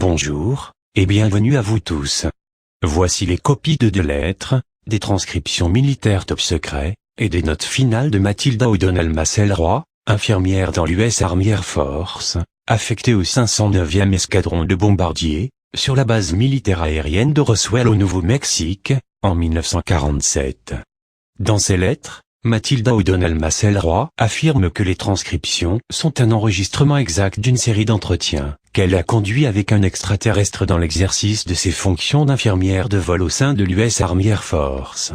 Bonjour, et bienvenue à vous tous. Voici les copies de 2 lettres, des transcriptions militaires top secret, et des notes finales de Matilda O'Donnell Massel-Roy, infirmière dans l'US Army Air Force, affectée au 509e escadron de bombardiers, sur la base militaire aérienne de Roswell au Nouveau-Mexique, en 1947. Dans ces lettres, Matilda O'Donnell Massel-Roy affirme que les transcriptions sont un enregistrement exact d'une série d'entretiens qu'elle a conduit avec un extraterrestre dans l'exercice de ses fonctions d'infirmière de vol au sein de l'US Army Air Force.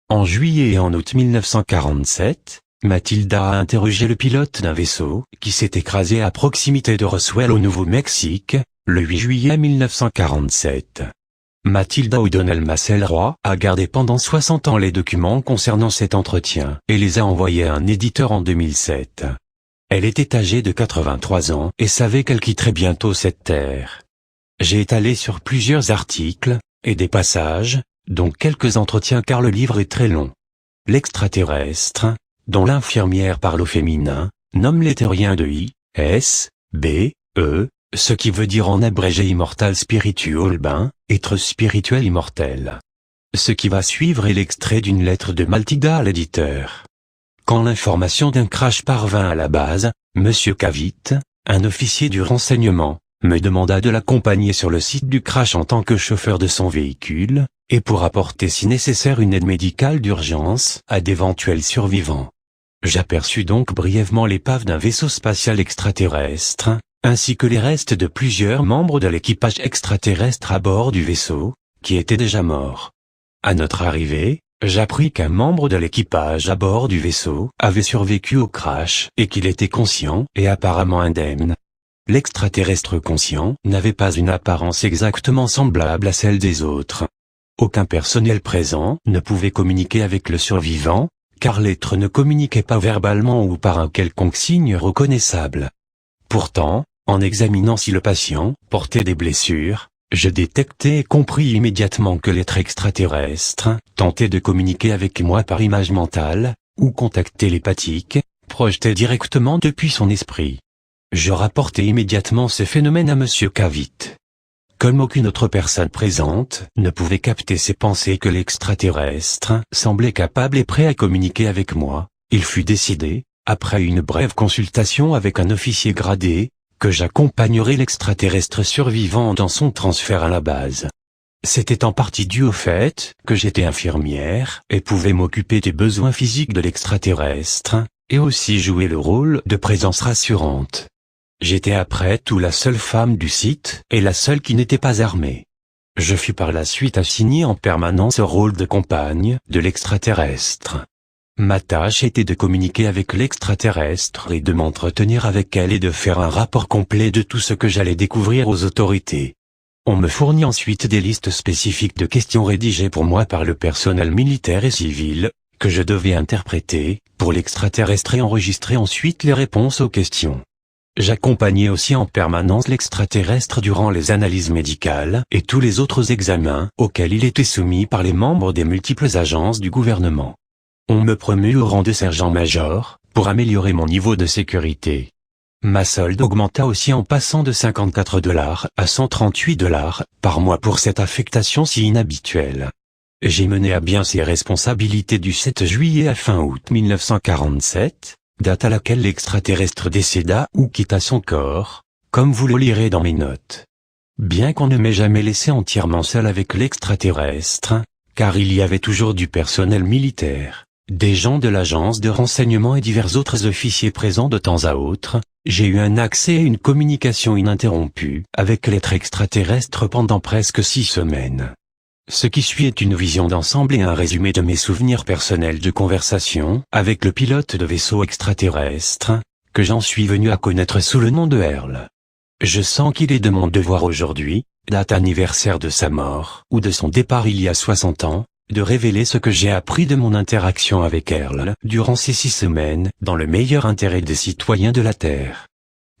En juillet et en août 1947, Matilda a interrogé le pilote d'un vaisseau qui s'est écrasé à proximité de Roswell au Nouveau-Mexique, le 8 juillet 1947. Matilda O'Donnell Massel-Roy a gardé pendant 60 ans les documents concernant cet entretien et les a envoyés à un éditeur en 2007. Elle était âgée de 83 ans et savait qu'elle quitterait bientôt cette terre. J'ai étalé sur plusieurs articles et des passages, dont quelques entretiens car le livre est très long. L'extraterrestre, dont l'infirmière parle au féminin, nomme l'éthérien de I, S, B, E, ce qui veut dire en abrégé immortal spiritual ben, être spirituel immortel. Ce qui va suivre est l'extrait d'une lettre de Matilda à l'éditeur. Quand l'information d'un crash parvint à la base, Monsieur Cavitt, un officier du renseignement, me demanda de l'accompagner sur le site du crash en tant que chauffeur de son véhicule, et pour apporter si nécessaire une aide médicale d'urgence à d'éventuels survivants. J'aperçus donc brièvement l'épave d'un vaisseau spatial extraterrestre, ainsi que les restes de plusieurs membres de l'équipage extraterrestre à bord du vaisseau, qui étaient déjà morts. À notre arrivée, j'appris qu'un membre de l'équipage à bord du vaisseau avait survécu au crash et qu'il était conscient et apparemment indemne. L'extraterrestre conscient n'avait pas une apparence exactement semblable à celle des autres. Aucun personnel présent ne pouvait communiquer avec le survivant, car l'être ne communiquait pas verbalement ou par un quelconque signe reconnaissable. Pourtant, en examinant si le patient portait des blessures, je détectai et compris immédiatement que l'être extraterrestre tentait de communiquer avec moi par image mentale, ou contact télépathique, projeté directement depuis son esprit. Je rapportai immédiatement ce phénomène à Monsieur Cavitt. Comme aucune autre personne présente ne pouvait capter ces pensées que l'extraterrestre semblait capable et prêt à communiquer avec moi, il fut décidé, après une brève consultation avec un officier gradé, que j'accompagnerais l'extraterrestre survivant dans son transfert à la base. C'était en partie dû au fait que j'étais infirmière et pouvais m'occuper des besoins physiques de l'extraterrestre, et aussi jouer le rôle de présence rassurante. J'étais après tout la seule femme du site et la seule qui n'était pas armée. Je fus par la suite assigné en permanence au rôle de compagne de l'extraterrestre. Ma tâche était de communiquer avec l'extraterrestre et de m'entretenir avec elle et de faire un rapport complet de tout ce que j'allais découvrir aux autorités. On me fournit ensuite des listes spécifiques de questions rédigées pour moi par le personnel militaire et civil, que je devais interpréter, pour l'extraterrestre et enregistrer ensuite les réponses aux questions. J'accompagnais aussi en permanence l'extraterrestre durant les analyses médicales et tous les autres examens auxquels il était soumis par les membres des multiples agences du gouvernement. On me promut au rang de sergent-major, pour améliorer mon niveau de sécurité. Ma solde augmenta aussi en passant de $54 à $138 par mois pour cette affectation si inhabituelle. J'ai mené à bien ces responsabilités du 7 juillet à fin août 1947, date à laquelle l'extraterrestre décéda ou quitta son corps, comme vous le lirez dans mes notes. Bien qu'on ne m'ait jamais laissé entièrement seul avec l'extraterrestre, car il y avait toujours du personnel militaire, des gens de l'agence de renseignement et divers autres officiers présents de temps à autre, j'ai eu un accès et une communication ininterrompue avec l'être extraterrestre pendant presque 6 semaines. Ce qui suit est une vision d'ensemble et un résumé de mes souvenirs personnels de conversation avec le pilote de vaisseau extraterrestre, que j'en suis venu à connaître sous le nom de Earl. Je sens qu'il est de mon devoir aujourd'hui, date anniversaire de sa mort ou de son départ il y a 60 ans, de révéler ce que j'ai appris de mon interaction avec Earl durant ces 6 semaines dans le meilleur intérêt des citoyens de la Terre.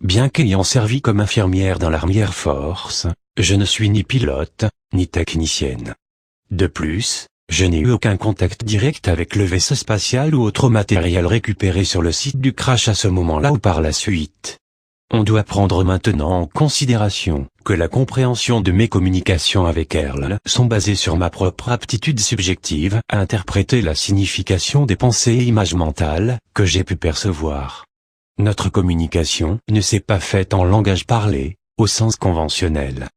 Bien qu'ayant servi comme infirmière dans l'Army Air Force, je ne suis ni pilote, ni technicienne. De plus, je n'ai eu aucun contact direct avec le vaisseau spatial ou autre matériel récupéré sur le site du crash à ce moment-là ou par la suite. On doit prendre maintenant en considération que la compréhension de mes communications avec Earl sont basées sur ma propre aptitude subjective à interpréter la signification des pensées et images mentales que j'ai pu percevoir. Notre communication ne s'est pas faite en langage parlé, au sens conventionnel.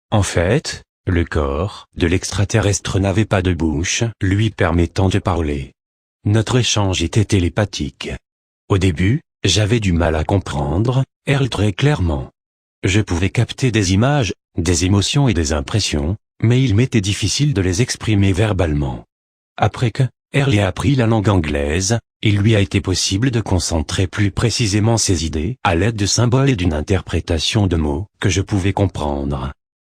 En fait, le corps de l'extraterrestre n'avait pas de bouche lui permettant de parler. Notre échange était télépathique. Au début, j'avais du mal à comprendre Earl très clairement. Je pouvais capter des images, des émotions et des impressions, mais il m'était difficile de les exprimer verbalement. Après que Earl ait appris la langue anglaise, il lui a été possible de concentrer plus précisément ses idées à l'aide de symboles et d'une interprétation de mots que je pouvais comprendre.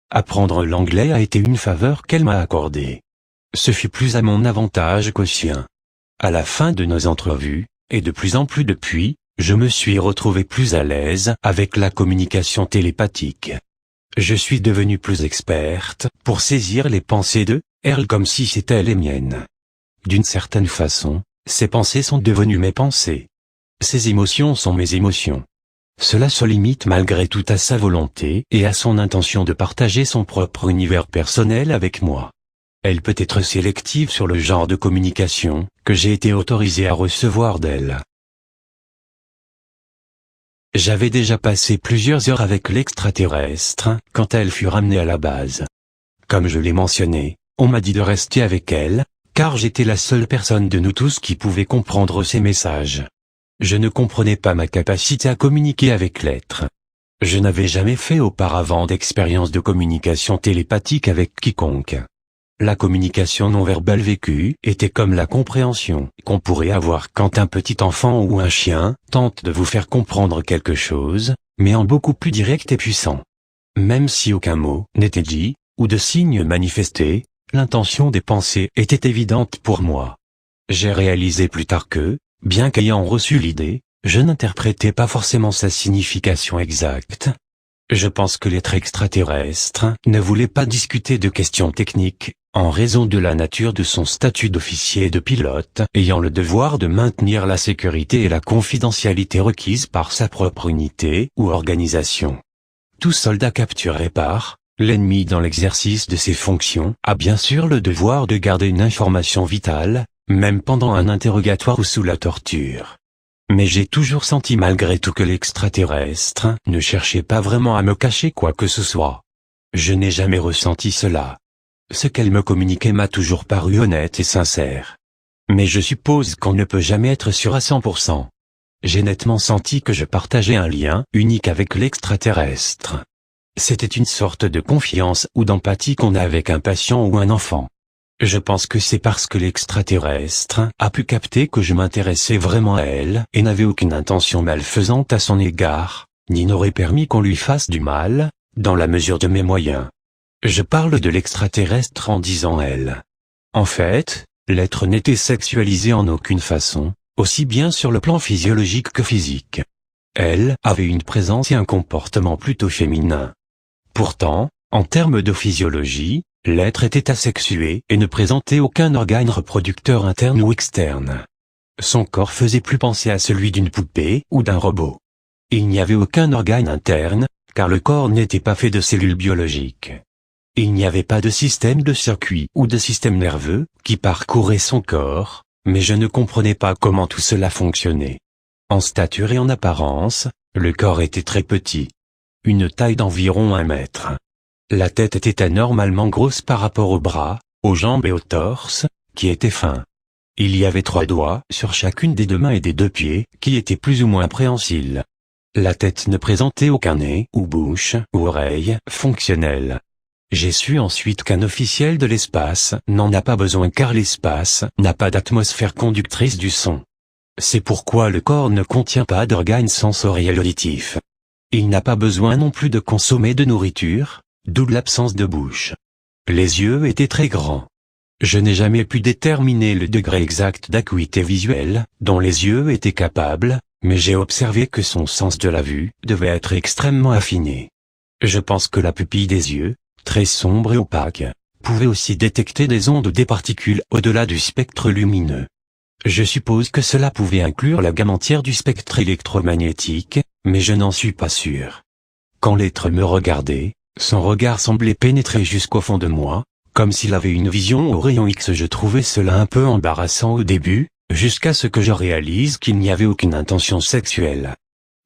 Apprendre l'anglais a été une faveur qu'elle m'a accordée. Ce fut plus à mon avantage qu'au sien. À la fin de nos entrevues, et de plus en plus depuis, je me suis retrouvé plus à l'aise avec la communication télépathique. Je suis devenu plus experte pour saisir les pensées de Earl comme si c'étaient les miennes. D'une certaine façon, ses pensées sont devenues mes pensées. Ses émotions sont mes émotions. Cela se limite malgré tout à sa volonté et à son intention de partager son propre univers personnel avec moi. Elle peut être sélective sur le genre de communication que j'ai été autorisé à recevoir d'elle. J'avais déjà passé plusieurs heures avec l'extraterrestre quand elle fut ramenée à la base. Comme je l'ai mentionné, on m'a dit de rester avec elle, car j'étais la seule personne de nous tous qui pouvait comprendre ses messages. Je ne comprenais pas ma capacité à communiquer avec l'être. Je n'avais jamais fait auparavant d'expérience de communication télépathique avec quiconque. La communication non verbale vécue était comme la compréhension qu'on pourrait avoir quand un petit enfant ou un chien tente de vous faire comprendre quelque chose, mais en beaucoup plus direct et puissant. Même si aucun mot n'était dit, ou de signe manifesté, l'intention des pensées était évidente pour moi. J'ai réalisé plus tard que, bien qu'ayant reçu l'idée, je n'interprétais pas forcément sa signification exacte. Je pense que l'être extraterrestre ne voulait pas discuter de questions techniques, en raison de la nature de son statut d'officier et de pilote, ayant le devoir de maintenir la sécurité et la confidentialité requises par sa propre unité ou organisation. Tout soldat capturé par l'ennemi dans l'exercice de ses fonctions a bien sûr le devoir de garder une information vitale, même pendant un interrogatoire ou sous la torture. Mais j'ai toujours senti malgré tout que l'extraterrestre ne cherchait pas vraiment à me cacher quoi que ce soit. Je n'ai jamais ressenti cela. Ce qu'elle me communiquait m'a toujours paru honnête et sincère. Mais je suppose qu'on ne peut jamais être sûr à 100%. J'ai nettement senti que je partageais un lien unique avec l'extraterrestre. C'était une sorte de confiance ou d'empathie qu'on a avec un patient ou un enfant. Je pense que c'est parce que l'extraterrestre a pu capter que je m'intéressais vraiment à elle et n'avais aucune intention malfaisante à son égard, ni n'aurait permis qu'on lui fasse du mal, dans la mesure de mes moyens. Je parle de l'extraterrestre en disant elle. En fait, l'être n'était sexualisé en aucune façon, aussi bien sur le plan physiologique que physique. Elle avait une présence et un comportement plutôt féminin. Pourtant, en termes de physiologie, l'être était asexué et ne présentait aucun organe reproducteur interne ou externe. Son corps faisait plus penser à celui d'une poupée ou d'un robot. Il n'y avait aucun organe interne, car le corps n'était pas fait de cellules biologiques. Il n'y avait pas de système de circuit ou de système nerveux qui parcourait son corps, mais je ne comprenais pas comment tout cela fonctionnait. En stature et en apparence, le corps était très petit. Une taille d'environ 1 mètre. La tête était anormalement grosse par rapport aux bras, aux jambes et au torse, qui étaient fins. Il y avait 3 doigts sur chacune des 2 mains et des 2 pieds, qui étaient plus ou moins préhensiles. La tête ne présentait aucun nez, ou bouche, ou oreille, fonctionnelle. J'ai su ensuite qu'un officiel de l'espace n'en a pas besoin car l'espace n'a pas d'atmosphère conductrice du son. C'est pourquoi le corps ne contient pas d'organes sensoriels auditifs. Il n'a pas besoin non plus de consommer de nourriture, d'où l'absence de bouche. Les yeux étaient très grands. Je n'ai jamais pu déterminer le degré exact d'acuité visuelle dont les yeux étaient capables, mais j'ai observé que son sens de la vue devait être extrêmement affiné. Je pense que la pupille des yeux, très sombre et opaque, pouvait aussi détecter des ondes ou des particules au-delà du spectre lumineux. Je suppose que cela pouvait inclure la gamme entière du spectre électromagnétique, mais je n'en suis pas sûr. Quand l'être me regardait, son regard semblait pénétrer jusqu'au fond de moi, comme s'il avait une vision au rayon X. Je trouvais cela un peu embarrassant au début, jusqu'à ce que je réalise qu'il n'y avait aucune intention sexuelle.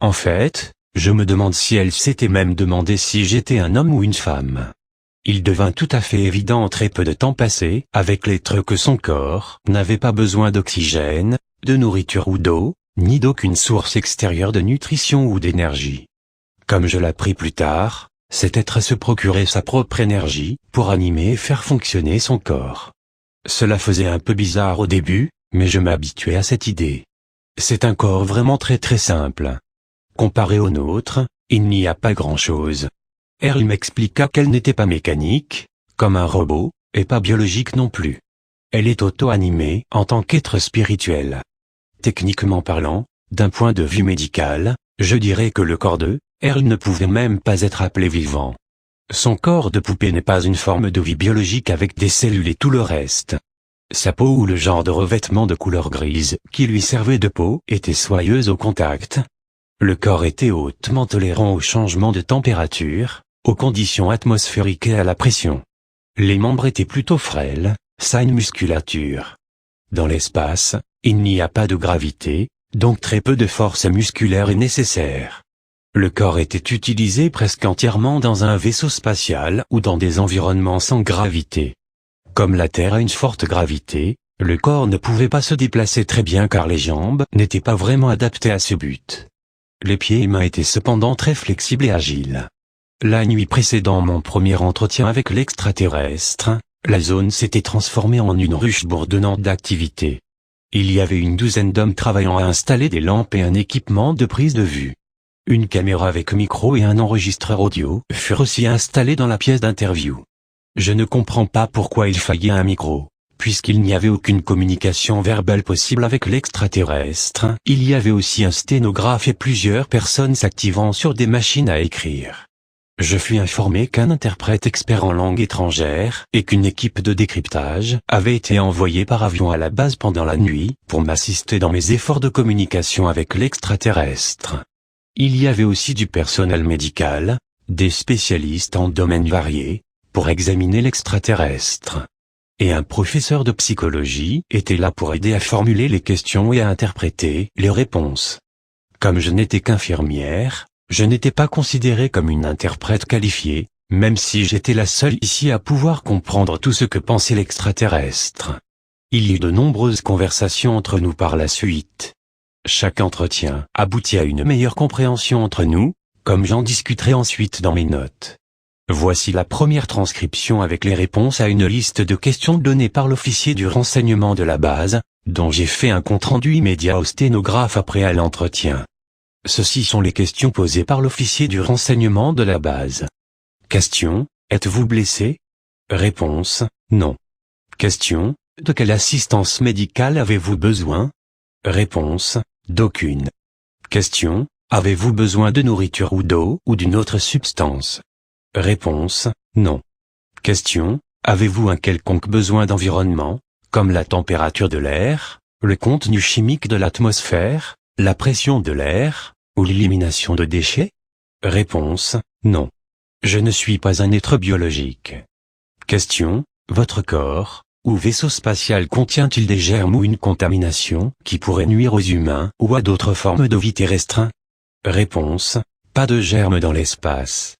En fait, je me demande si elle s'était même demandé si j'étais un homme ou une femme. Il devint tout à fait évident en très peu de temps passé avec l'être que son corps n'avait pas besoin d'oxygène, de nourriture ou d'eau, ni d'aucune source extérieure de nutrition ou d'énergie. Comme je l'appris plus tard, cet être se procurait sa propre énergie pour animer et faire fonctionner son corps. Cela faisait un peu bizarre au début, mais je m'habituais à cette idée. C'est un corps vraiment très simple. Comparé au nôtre, il n'y a pas grand-chose. Elle m'expliqua qu'elle n'était pas mécanique, comme un robot, et pas biologique non plus. Elle est auto-animée en tant qu'être spirituel. Techniquement parlant, d'un point de vue médical, je dirais que le corps de elle ne pouvait même pas être appelé vivant. Son corps de poupée n'est pas une forme de vie biologique avec des cellules et tout le reste. Sa peau ou le genre de revêtement de couleur grise qui lui servait de peau était soyeuse au contact. Le corps était hautement tolérant aux changements de température, aux conditions atmosphériques et à la pression. Les membres étaient plutôt frêles, sans musculature. Dans l'espace, il n'y a pas de gravité, donc très peu de force musculaire est nécessaire. Le corps était utilisé presque entièrement dans un vaisseau spatial ou dans des environnements sans gravité. Comme la Terre a une forte gravité, le corps ne pouvait pas se déplacer très bien car les jambes n'étaient pas vraiment adaptées à ce but. Les pieds et mains étaient cependant très flexibles et agiles. La nuit précédant mon premier entretien avec l'extraterrestre, la zone s'était transformée en une ruche bourdonnante d'activité. Il y avait une douzaine d'hommes travaillant à installer des lampes et un équipement de prise de vue. Une caméra avec micro et un enregistreur audio furent aussi installés dans la pièce d'interview. Je ne comprends pas pourquoi il fallait un micro, puisqu'il n'y avait aucune communication verbale possible avec l'extraterrestre. Il y avait aussi un sténographe et plusieurs personnes s'activant sur des machines à écrire. Je fus informé qu'un interprète expert en langue étrangère et qu'une équipe de décryptage avait été envoyée par avion à la base pendant la nuit pour m'assister dans mes efforts de communication avec l'extraterrestre. Il y avait aussi du personnel médical, des spécialistes en domaines variés, pour examiner l'extraterrestre. Et un professeur de psychologie était là pour aider à formuler les questions et à interpréter les réponses. Comme je n'étais qu'infirmière, je n'étais pas considérée comme une interprète qualifiée, même si j'étais la seule ici à pouvoir comprendre tout ce que pensait l'extraterrestre. Il y eut de nombreuses conversations entre nous par la suite. Chaque entretien aboutit à une meilleure compréhension entre nous, comme j'en discuterai ensuite dans mes notes. Voici la première transcription avec les réponses à une liste de questions données par l'officier du renseignement de la base, dont j'ai fait un compte-rendu immédiat au sténographe après à l'entretien. Ceci sont les questions posées par l'officier du renseignement de la base. Question: êtes-vous blessé? Réponse: non. Question: de quelle assistance médicale avez-vous besoin? Réponse: d'aucune. Question: avez-vous besoin de nourriture ou d'eau ou d'une autre substance? Réponse: non. Question: avez-vous un quelconque besoin d'environnement, comme la température de l'air, le contenu chimique de l'atmosphère, la pression de l'air, ou l'élimination de déchets? Réponse: non. Je ne suis pas un être biologique. Question: votre corps ou vaisseau spatial contient-il des germes ou une contamination qui pourrait nuire aux humains ou à d'autres formes de vie terrestre? Réponse: pas de germes dans l'espace.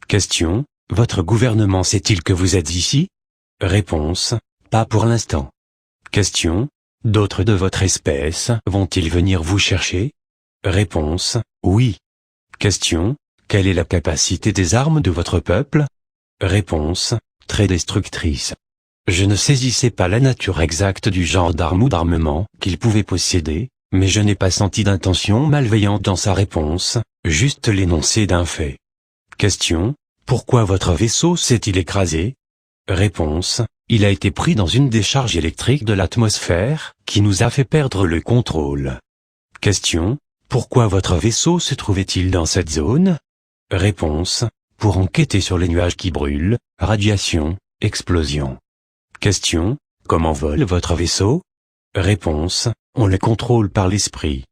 Question: votre gouvernement sait-il que vous êtes ici? Réponse: pas pour l'instant. Question: d'autres de votre espèce vont-ils venir vous chercher? Réponse: oui. Question: quelle est la capacité des armes de votre peuple? Réponse: très destructrice. Je ne saisissais pas la nature exacte du genre d'arme ou d'armement qu'il pouvait posséder, mais je n'ai pas senti d'intention malveillante dans sa réponse, juste l'énoncé d'un fait. Question: pourquoi votre vaisseau s'est-il écrasé? Réponse: il a été pris dans une décharge électrique de l'atmosphère, qui nous a fait perdre le contrôle. Question: pourquoi votre vaisseau se trouvait-il dans cette zone? Réponse: pour enquêter sur les nuages qui brûlent, radiation, explosion. Question: comment vole votre vaisseau? Réponse: on le contrôle par l'esprit.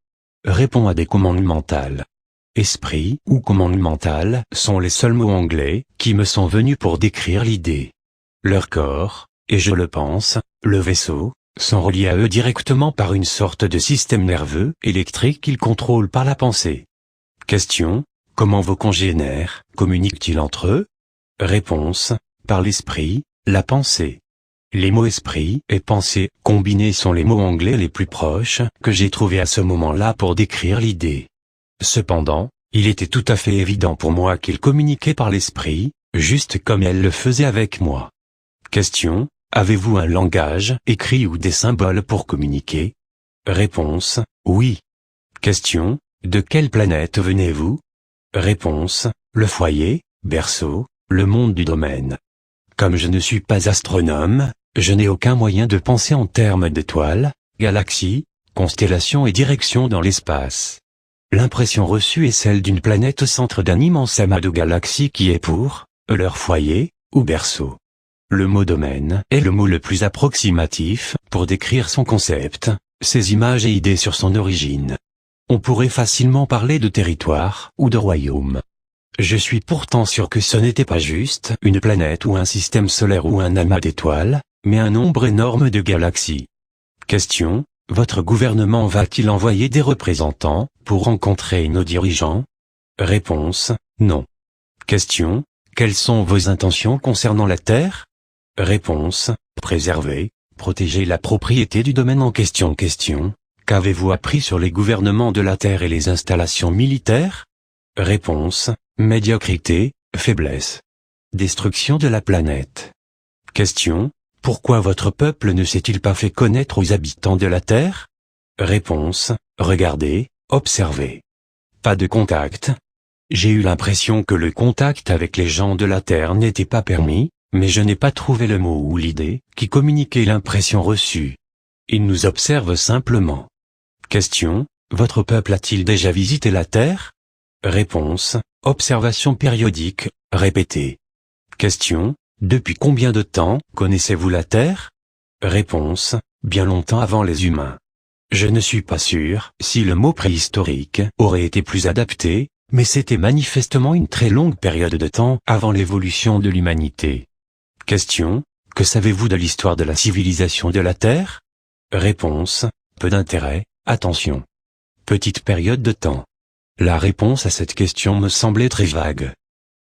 Répond à des commandes mentales. esprit ou commande mentale sont les seuls mots anglais qui me sont venus pour décrire l'idée. Leur corps, et je le pense, le vaisseau, sont reliés à eux directement par une sorte de système nerveux électrique qu'ils contrôlent par la pensée. Question: comment vos congénères communiquent-ils entre eux? Réponse: par l'esprit, la pensée. Les mots esprit et pensée combinés sont les mots anglais les plus proches que j'ai trouvés à ce moment-là pour décrire l'idée. Cependant, il était tout à fait évident pour moi qu'ils communiquaient par l'esprit, juste comme elle le faisait avec moi. Question: avez-vous un langage écrit ou des symboles pour communiquer? Réponse: oui. Question: de quelle planète venez-vous? Réponse: le foyer, berceau, le monde du domaine. Comme je ne suis pas astronome, je n'ai aucun moyen de penser en termes d'étoiles, galaxies, constellations et directions dans l'espace. L'impression reçue est celle d'une planète au centre d'un immense amas de galaxies qui est pour eux leur foyer, ou berceau. Le mot domaine est le mot le plus approximatif pour décrire son concept, ses images et idées sur son origine. On pourrait facilement parler de territoire ou de royaume. Je suis pourtant sûr que ce n'était pas juste une planète ou un système solaire ou un amas d'étoiles, mais un nombre énorme de galaxies. Question: votre gouvernement va-t-il envoyer des représentants pour rencontrer nos dirigeants? Réponse: non. Question: quelles sont vos intentions concernant la Terre? Réponse: préserver, protéger la propriété du domaine en question. Question: qu'avez-vous appris sur les gouvernements de la Terre et les installations militaires? Réponse: médiocrité, faiblesse. Destruction de la planète. Question: pourquoi votre peuple ne s'est-il pas fait connaître aux habitants de la Terre? Réponse: regardez, observez. Pas de contact. J'ai eu l'impression que le contact avec les gens de la Terre n'était pas permis, mais je n'ai pas trouvé le mot ou l'idée qui communiquait l'impression reçue. Ils nous observent simplement. Question: votre peuple a-t-il déjà visité la Terre? Réponse: observation périodique, répétée. Question: depuis combien de temps connaissez-vous la Terre? Réponse: bien longtemps avant les humains. Je ne suis pas sûr si le mot préhistorique aurait été plus adapté, mais c'était manifestement une très longue période de temps avant l'évolution de l'humanité. Question: que savez-vous de l'histoire de la civilisation de la Terre? Réponse: peu d'intérêt, attention. Petite période de temps. La réponse à cette question me semblait très vague.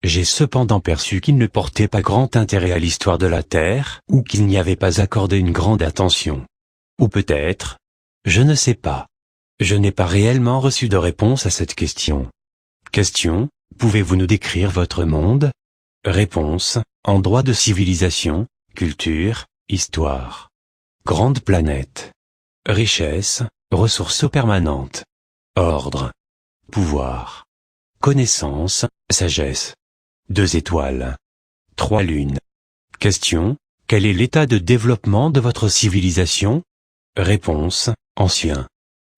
J'ai cependant perçu qu'il ne portait pas grand intérêt à l'histoire de la Terre, ou qu'il n'y avait pas accordé une grande attention. Ou peut-être, je ne sais pas. Je n'ai pas réellement reçu de réponse à cette question. Question: pouvez-vous nous décrire votre monde? Réponse: endroit de civilisation, culture, histoire. Grande planète. Richesse, ressources permanentes. Ordre. Pouvoir. Connaissance, sagesse. 2 étoiles. 3 lunes. Question: quel est l'état de développement de votre civilisation? Réponse: ancien.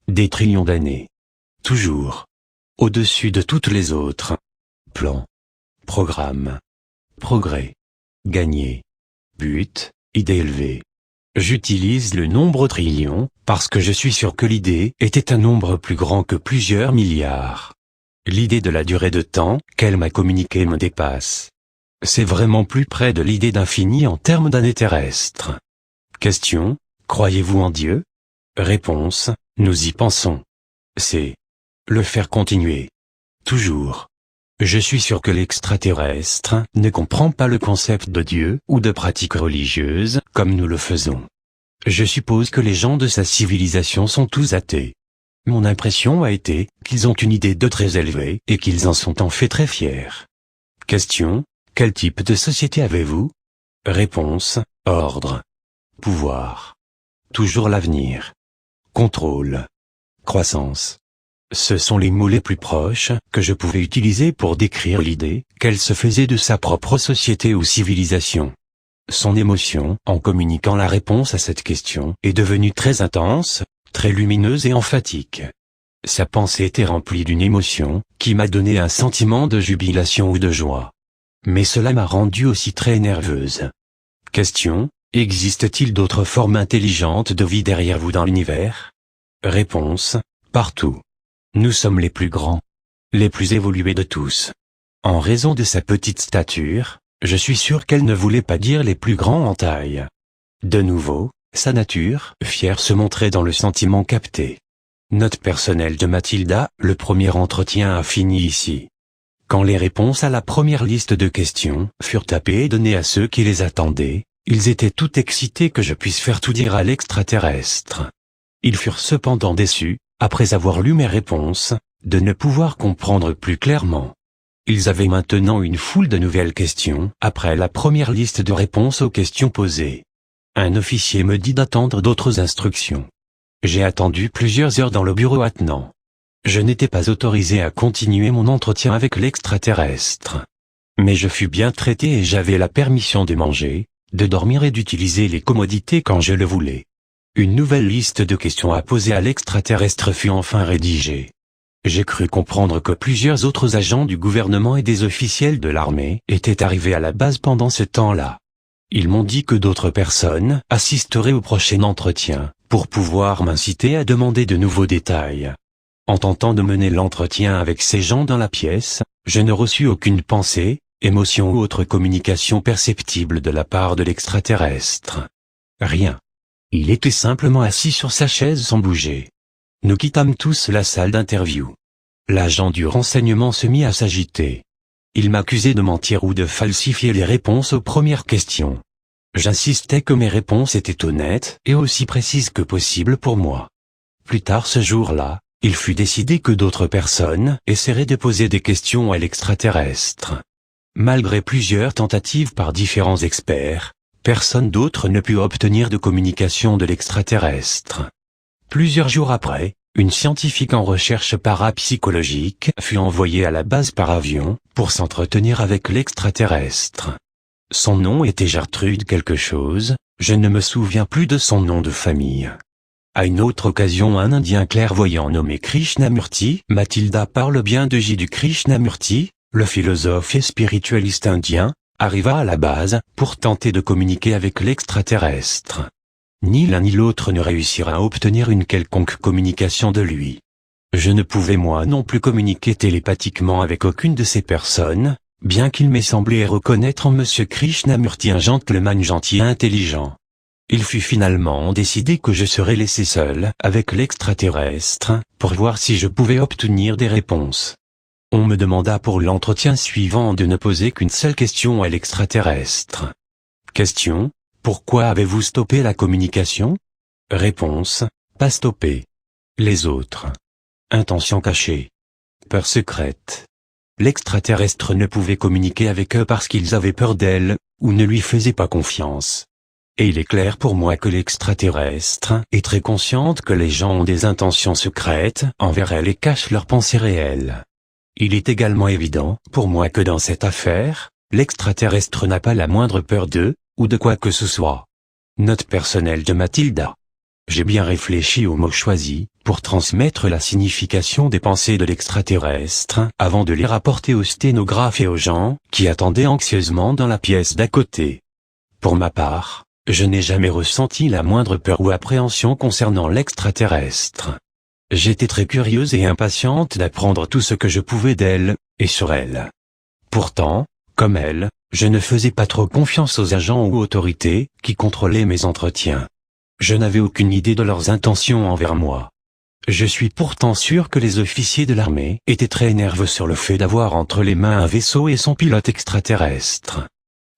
Des trillions d'années. Toujours. Au-dessus de toutes les autres. Plan. Programme. Progrès. Gagner. But, idée élevée. J'utilise le nombre trillion parce que je suis sûr que l'idée était un nombre plus grand que plusieurs milliards. L'idée de la durée de temps qu'elle m'a communiquée me dépasse. C'est vraiment plus près de l'idée d'infini en termes d'années terrestres. Question: croyez-vous en Dieu? Réponse: nous y pensons. C'est le faire continuer. Toujours. Je suis sûr que l'extraterrestre ne comprend pas le concept de Dieu ou de pratique religieuse comme nous le faisons. Je suppose que les gens de sa civilisation sont tous athées. Mon impression a été qu'ils ont une idée de très élevée et qu'ils en sont en fait très fiers. Question: quel type de société avez-vous? Réponse: ordre. Pouvoir. Toujours l'avenir. Contrôle. Croissance. Ce sont les mots les plus proches que je pouvais utiliser pour décrire l'idée qu'elle se faisait de sa propre société ou civilisation. Son émotion, en communiquant la réponse à cette question, est devenue très intense, très lumineuse et emphatique. Sa pensée était remplie d'une émotion qui m'a donné un sentiment de jubilation ou de joie. Mais cela m'a rendue aussi très nerveuse. Question: existe-t-il d'autres formes intelligentes de vie derrière vous dans l'univers? Réponse: partout. Nous sommes les plus grands. les plus évolués de tous. En raison de sa petite stature, je suis sûr qu'elle ne voulait pas dire les plus grands en taille. De nouveau, sa nature fière se montrait dans le sentiment capté. Note personnelle de Mathilda, le premier entretien a fini ici. Quand les réponses à la première liste de questions furent tapées et données à ceux qui les attendaient, ils étaient tout excités que je puisse faire tout dire à l'extraterrestre. Ils furent cependant déçus, après avoir lu mes réponses, de ne pouvoir comprendre plus clairement. Ils avaient maintenant une foule de nouvelles questions après la première liste de réponses aux questions posées. Un officier me dit d'attendre d'autres instructions. J'ai attendu plusieurs heures dans le bureau attenant. Je n'étais pas autorisé à continuer mon entretien avec l'extraterrestre. Mais je fus bien traité et j'avais la permission de manger, de dormir et d'utiliser les commodités quand je le voulais. Une nouvelle liste de questions à poser à l'extraterrestre fut enfin rédigée. J'ai cru comprendre que plusieurs autres agents du gouvernement et des officiels de l'armée étaient arrivés à la base pendant ce temps-là. Ils m'ont dit que d'autres personnes assisteraient au prochain entretien, pour pouvoir m'inciter à demander de nouveaux détails. En tentant de mener l'entretien avec ces gens dans la pièce, je ne reçus aucune pensée, émotion ou autre communication perceptible de la part de l'extraterrestre. Rien. Il était simplement assis sur sa chaise sans bouger. Nous quittâmes tous la salle d'interview. L'agent du renseignement se mit à s'agiter. Il m'accusait de mentir ou de falsifier les réponses aux premières questions. J'insistais que mes réponses étaient honnêtes et aussi précises que possible pour moi. Plus tard ce jour-là, il fut décidé que d'autres personnes essaieraient de poser des questions à l'extraterrestre. Malgré plusieurs tentatives par différents experts, personne d'autre ne put obtenir de communication de l'extraterrestre. Plusieurs jours après, une scientifique en recherche parapsychologique fut envoyée à la base par avion pour s'entretenir avec l'extraterrestre. Son nom était Gertrude quelque chose, je ne me souviens plus de son nom de famille. À une autre occasion, un Indien clairvoyant nommé Krishnamurti, Mathilda parle bien de Jiddu Krishnamurti, le philosophe et spiritualiste indien, arriva à la base pour tenter de communiquer avec l'extraterrestre. Ni l'un ni l'autre ne réussira à obtenir une quelconque communication de lui. Je ne pouvais moi non plus communiquer télépathiquement avec aucune de ces personnes, bien qu'il m'ait semblé reconnaître en Monsieur Krishnamurti un gentleman gentil et intelligent. Il fut finalement décidé que je serais laissé seul avec l'extraterrestre, pour voir si je pouvais obtenir des réponses. On me demanda pour l'entretien suivant de ne poser qu'une seule question à l'extraterrestre. Question: pourquoi avez-vous stoppé la communication? Réponse: pas stoppé. Les autres. Intention cachée. Peur secrète. L'extraterrestre ne pouvait communiquer avec eux parce qu'ils avaient peur d'elle, ou ne lui faisaient pas confiance. Et il est clair pour moi que l'extraterrestre est très consciente que les gens ont des intentions secrètes envers elle et cachent leurs pensées réelles. Il est également évident pour moi que dans cette affaire, l'extraterrestre n'a pas la moindre peur d'eux, ou de quoi que ce soit. Note personnelle de Mathilda. J'ai bien réfléchi aux mots choisis, pour transmettre la signification des pensées de l'extraterrestre, avant de les rapporter au sténographe et aux gens, qui attendaient anxieusement dans la pièce d'à côté. Pour ma part, je n'ai jamais ressenti la moindre peur ou appréhension concernant l'extraterrestre. J'étais très curieuse et impatiente d'apprendre tout ce que je pouvais d'elle, et sur elle. Pourtant, comme elle, je ne faisais pas trop confiance aux agents ou autorités qui contrôlaient mes entretiens. Je n'avais aucune idée de leurs intentions envers moi. Je suis pourtant sûr que les officiers de l'armée étaient très nerveux sur le fait d'avoir entre les mains un vaisseau et son pilote extraterrestre.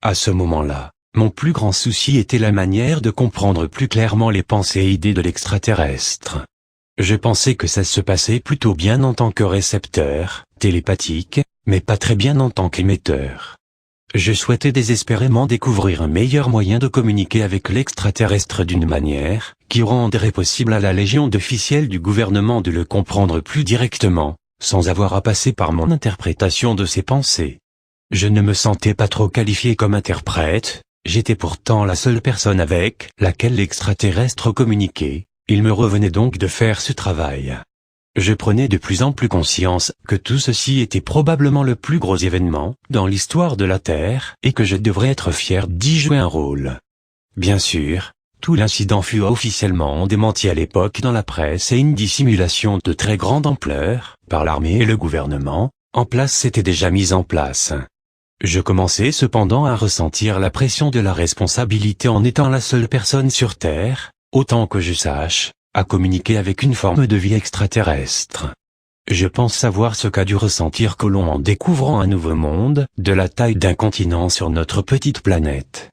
À ce moment-là, mon plus grand souci était la manière de comprendre plus clairement les pensées et idées de l'extraterrestre. Je pensais que ça se passait plutôt bien en tant que récepteur, télépathique, mais pas très bien en tant qu'émetteur. Je souhaitais désespérément découvrir un meilleur moyen de communiquer avec l'extraterrestre d'une manière qui rendrait possible à la légion d'officiels du gouvernement de le comprendre plus directement, sans avoir à passer par mon interprétation de ses pensées. Je ne me sentais pas trop qualifié comme interprète, j'étais pourtant la seule personne avec laquelle l'extraterrestre communiquait, il me revenait donc de faire ce travail. Je prenais de plus en plus conscience que tout ceci était probablement le plus gros événement dans l'histoire de la Terre et que je devrais être fier d'y jouer un rôle. Bien sûr, Tout l'incident fut officiellement démenti à l'époque dans la presse et une dissimulation de très grande ampleur, par l'armée et le gouvernement, en place s'était déjà mise en place. Je commençais cependant à ressentir la pression de la responsabilité en étant la seule personne sur Terre, autant que je sache, à communiquer avec une forme de vie extraterrestre. Je pense savoir ce qu'a dû ressentir Colomb en découvrant un nouveau monde, de la taille d'un continent sur notre petite planète.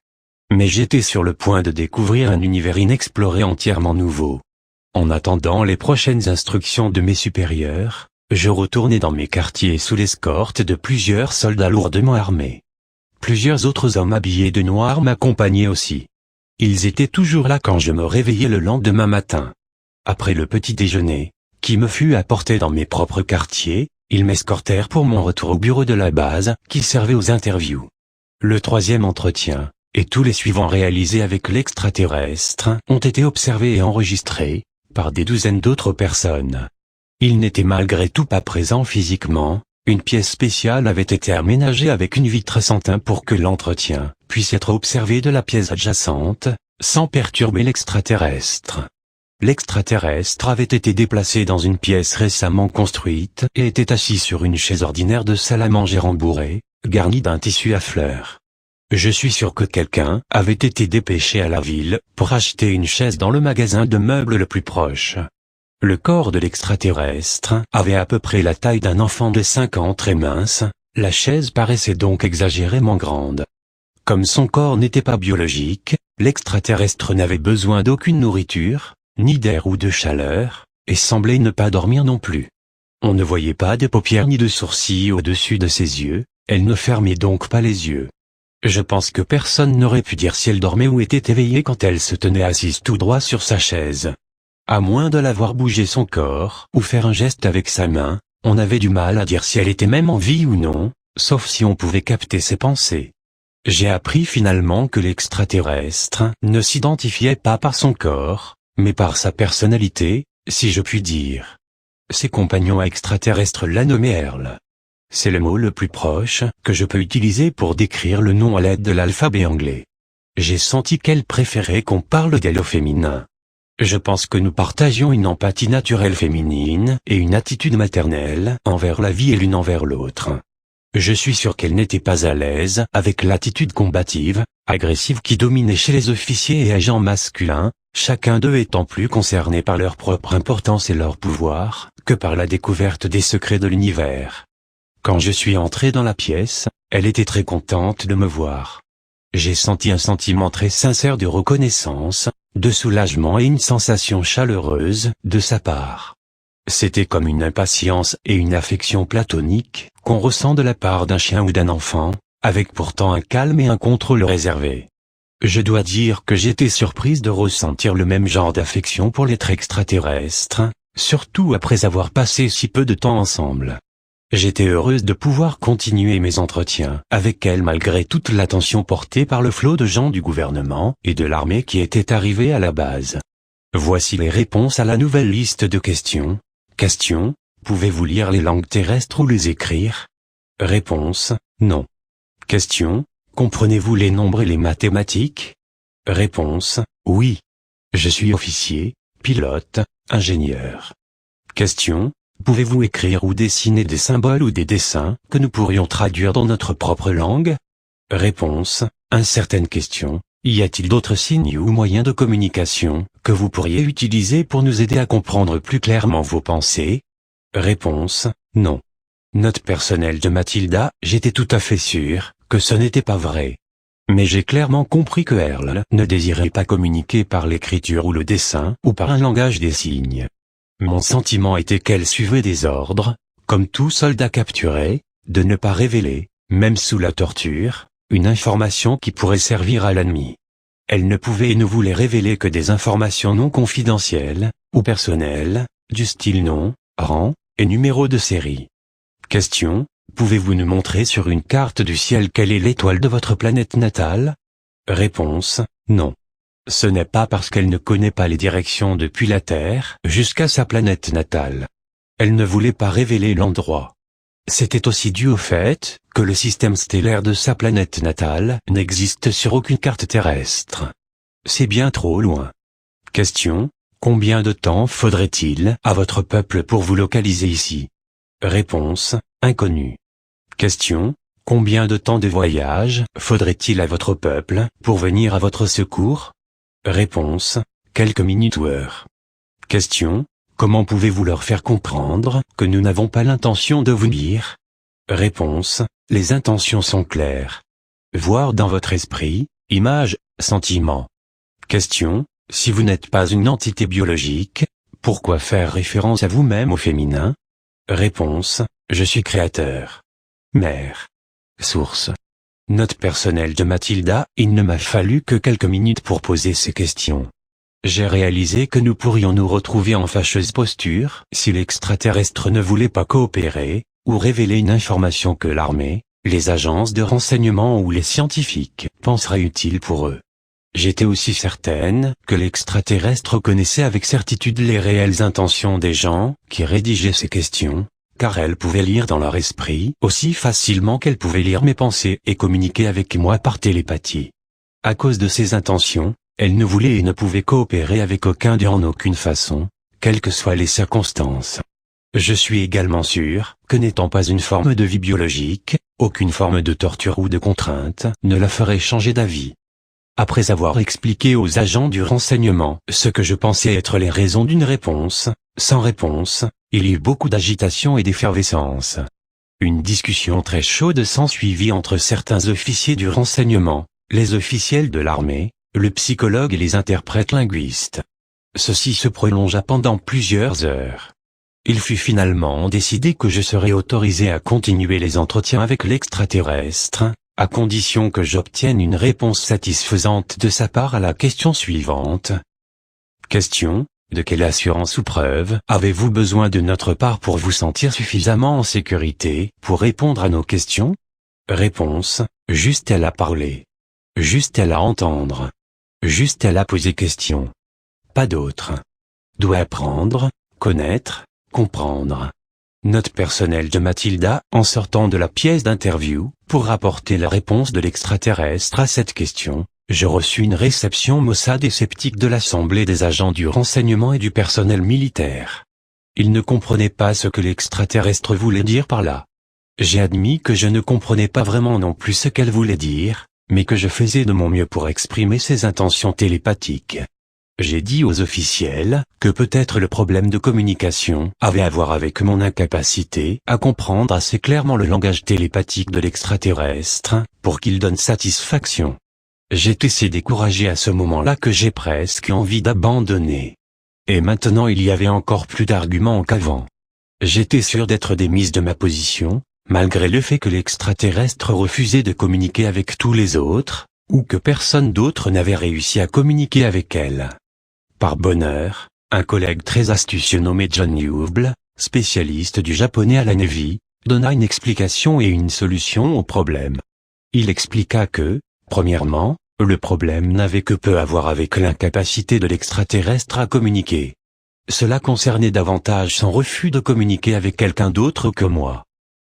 Mais j'étais sur le point de découvrir un univers inexploré entièrement nouveau. En attendant les prochaines instructions de mes supérieurs, je retournais dans mes quartiers sous l'escorte de plusieurs soldats lourdement armés. Plusieurs autres hommes habillés de noir m'accompagnaient aussi. Ils étaient toujours là quand je me réveillais le lendemain matin. Après le petit déjeuner, qui me fut apporté dans mes propres quartiers, ils m'escortèrent pour mon retour au bureau de la base, qui servait aux interviews. Le troisième entretien, et tous les suivants réalisés avec l'extraterrestre, ont été observés et enregistrés, par des douzaines d'autres personnes. Ils n'étaient malgré tout pas présents physiquement, une pièce spéciale avait été aménagée avec une vitre sans teint pour que l'entretien puisse être observé de la pièce adjacente, sans perturber l'extraterrestre. L'extraterrestre avait été déplacé dans une pièce récemment construite et était assis sur une chaise ordinaire de salle à manger rembourrée, garnie d'un tissu à fleurs. Je suis sûr que quelqu'un avait été dépêché à la ville pour acheter une chaise dans le magasin de meubles le plus proche. Le corps de l'extraterrestre avait à peu près la taille d'un enfant de 5 ans très mince, la chaise paraissait donc exagérément grande. Comme son corps n'était pas biologique, l'extraterrestre n'avait besoin d'aucune nourriture, ni d'air ou de chaleur, et semblait ne pas dormir non plus. On ne voyait pas de paupières ni de sourcils au-dessus de ses yeux, elle ne fermait donc pas les yeux. Je pense que personne n'aurait pu dire si elle dormait ou était éveillée quand elle se tenait assise tout droit sur sa chaise. À moins de la voir bouger son corps ou faire un geste avec sa main, on avait du mal à dire si elle était même en vie ou non, sauf si on pouvait capter ses pensées. J'ai appris finalement que l'extraterrestre ne s'identifiait pas par son corps, mais par sa personnalité, si je puis dire. Ses compagnons extraterrestres la nommaient Earl. C'est le mot le plus proche que je peux utiliser pour décrire le nom à l'aide de l'alphabet anglais. J'ai senti qu'elle préférait qu'on parle d'elle au féminin. Je pense que nous partagions une empathie naturelle féminine et une attitude maternelle envers la vie et l'une envers l'autre. Je suis sûr qu'elle n'était pas à l'aise avec l'attitude combative, agressive qui dominait chez les officiers et agents masculins, chacun d'eux étant plus concerné par leur propre importance et leur pouvoir que par la découverte des secrets de l'univers. Quand je suis entré dans la pièce, elle était très contente de me voir. J'ai senti un sentiment très sincère de reconnaissance, de soulagement et une sensation chaleureuse de sa part. C'était comme une impatience et une affection platonique qu'on ressent de la part d'un chien ou d'un enfant, avec pourtant un calme et un contrôle réservé. Je dois dire que j'étais surprise de ressentir le même genre d'affection pour l'être extraterrestre, surtout après avoir passé si peu de temps ensemble. J'étais heureuse de pouvoir continuer mes entretiens avec elle malgré toute l'attention portée par le flot de gens du gouvernement et de l'armée qui étaient arrivés à la base. Voici les réponses à la nouvelle liste de questions. Question: pouvez-vous lire les langues terrestres ou les écrire? Réponse: non. Question: comprenez-vous les nombres et les mathématiques? Réponse: oui. Je suis officier, pilote, ingénieur. Question: pouvez-vous écrire ou dessiner des symboles ou des dessins que nous pourrions traduire dans notre propre langue? Réponse: certaines questions. Y a-t-il d'autres signes ou moyens de communication que vous pourriez utiliser pour nous aider à comprendre plus clairement vos pensées? Réponse: non. Note personnelle de Mathilda: j'étais tout à fait sûr que ce n'était pas vrai. Mais j'ai clairement compris que Earl ne désirait pas communiquer par l'écriture ou le dessin ou par un langage des signes. Mon sentiment était qu'elle suivait des ordres, comme tout soldat capturé, de ne pas révéler, même sous la torture, une information qui pourrait servir à l'ennemi. Elle ne pouvait et ne voulait révéler que des informations non confidentielles, ou personnelles, du style nom, rang, et numéro de série. Question: pouvez-vous nous montrer sur une carte du ciel quelle est l'étoile de votre planète natale? Réponse: non. Ce n'est pas parce qu'elle ne connaît pas les directions depuis la Terre jusqu'à sa planète natale. Elle ne voulait pas révéler l'endroit. C'était aussi dû au fait que le système stellaire de sa planète natale n'existe sur aucune carte terrestre. c'est bien trop loin. Question. Combien de temps faudrait-il à votre peuple pour vous localiser ici? Réponse. Inconnu. Question. Combien de temps de voyage faudrait-il à votre peuple pour venir à votre secours? Réponse. Quelques minutes ou heures. Question. Comment pouvez-vous leur faire comprendre que nous n'avons pas l'intention de vous nuire? Réponse. Les intentions sont claires. Voir dans votre esprit, image, sentiment. Question. Si vous n'êtes pas une entité biologique, pourquoi faire référence à vous-même au féminin? Réponse. Je suis créateur. Mère. Source. Note personnelle de Mathilda. Il ne m'a fallu que quelques minutes pour poser ces questions. J'ai réalisé que nous pourrions nous retrouver en fâcheuse posture si l'extraterrestre ne voulait pas coopérer, ou révéler une information que l'armée, les agences de renseignement ou les scientifiques penseraient utile pour eux. J'étais aussi certaine que l'extraterrestre connaissait avec certitude les réelles intentions des gens qui rédigeaient ces questions, car elle pouvait lire dans leur esprit aussi facilement qu'elle pouvait lire mes pensées et communiquer avec moi par télépathie. À cause de ces intentions, elle ne voulait et ne pouvait coopérer avec aucun d'eux en aucune façon, quelles que soient les circonstances. Je suis également sûr que n'étant pas une forme de vie biologique, aucune forme de torture ou de contrainte ne la ferait changer d'avis. Après avoir expliqué aux agents du renseignement ce que je pensais être les raisons d'une réponse, sans réponse, il y eut beaucoup d'agitation et d'effervescence. Une discussion très chaude s'ensuivit entre certains officiers du renseignement, les officiels de l'armée, le psychologue et les interprètes linguistes. Ceci se prolongea pendant plusieurs heures. Il fut finalement décidé que je serais autorisé à continuer les entretiens avec l'extraterrestre, à condition que j'obtienne une réponse satisfaisante de sa part à la question suivante. Question. De quelle assurance ou preuve avez-vous besoin de notre part pour vous sentir suffisamment en sécurité pour répondre à nos questions? Réponse. Juste elle à parler. Juste elle à entendre. Juste elle à poser question. Pas d'autre. Doit apprendre, connaître, comprendre. Note personnelle de Mathilda. En sortant de la pièce d'interview, pour rapporter la réponse de l'extraterrestre à cette question, je reçus une réception maussade et sceptique de l'Assemblée des agents du renseignement et du personnel militaire. Ils ne comprenaient pas ce que l'extraterrestre voulait dire par là. J'ai admis que je ne comprenais pas vraiment non plus ce qu'elle voulait dire, mais que je faisais de mon mieux pour exprimer ses intentions télépathiques. J'ai dit aux officiels que peut-être le problème de communication avait à voir avec mon incapacité à comprendre assez clairement le langage télépathique de l'extraterrestre, pour qu'il donne satisfaction. J'étais si découragé à ce moment-là que j'ai presque envie d'abandonner. Et maintenant il y avait encore plus d'arguments qu'avant. J'étais sûr d'être démise de ma position, malgré le fait que l'extraterrestre refusait de communiquer avec tous les autres, ou que personne d'autre n'avait réussi à communiquer avec elle. Par bonheur, un collègue très astucieux nommé John Hubble, spécialiste du japonais à la Navy, donna une explication et une solution au problème. Il expliqua que, premièrement, le problème n'avait que peu à voir avec l'incapacité de l'extraterrestre à communiquer. Cela concernait davantage son refus de communiquer avec quelqu'un d'autre que moi.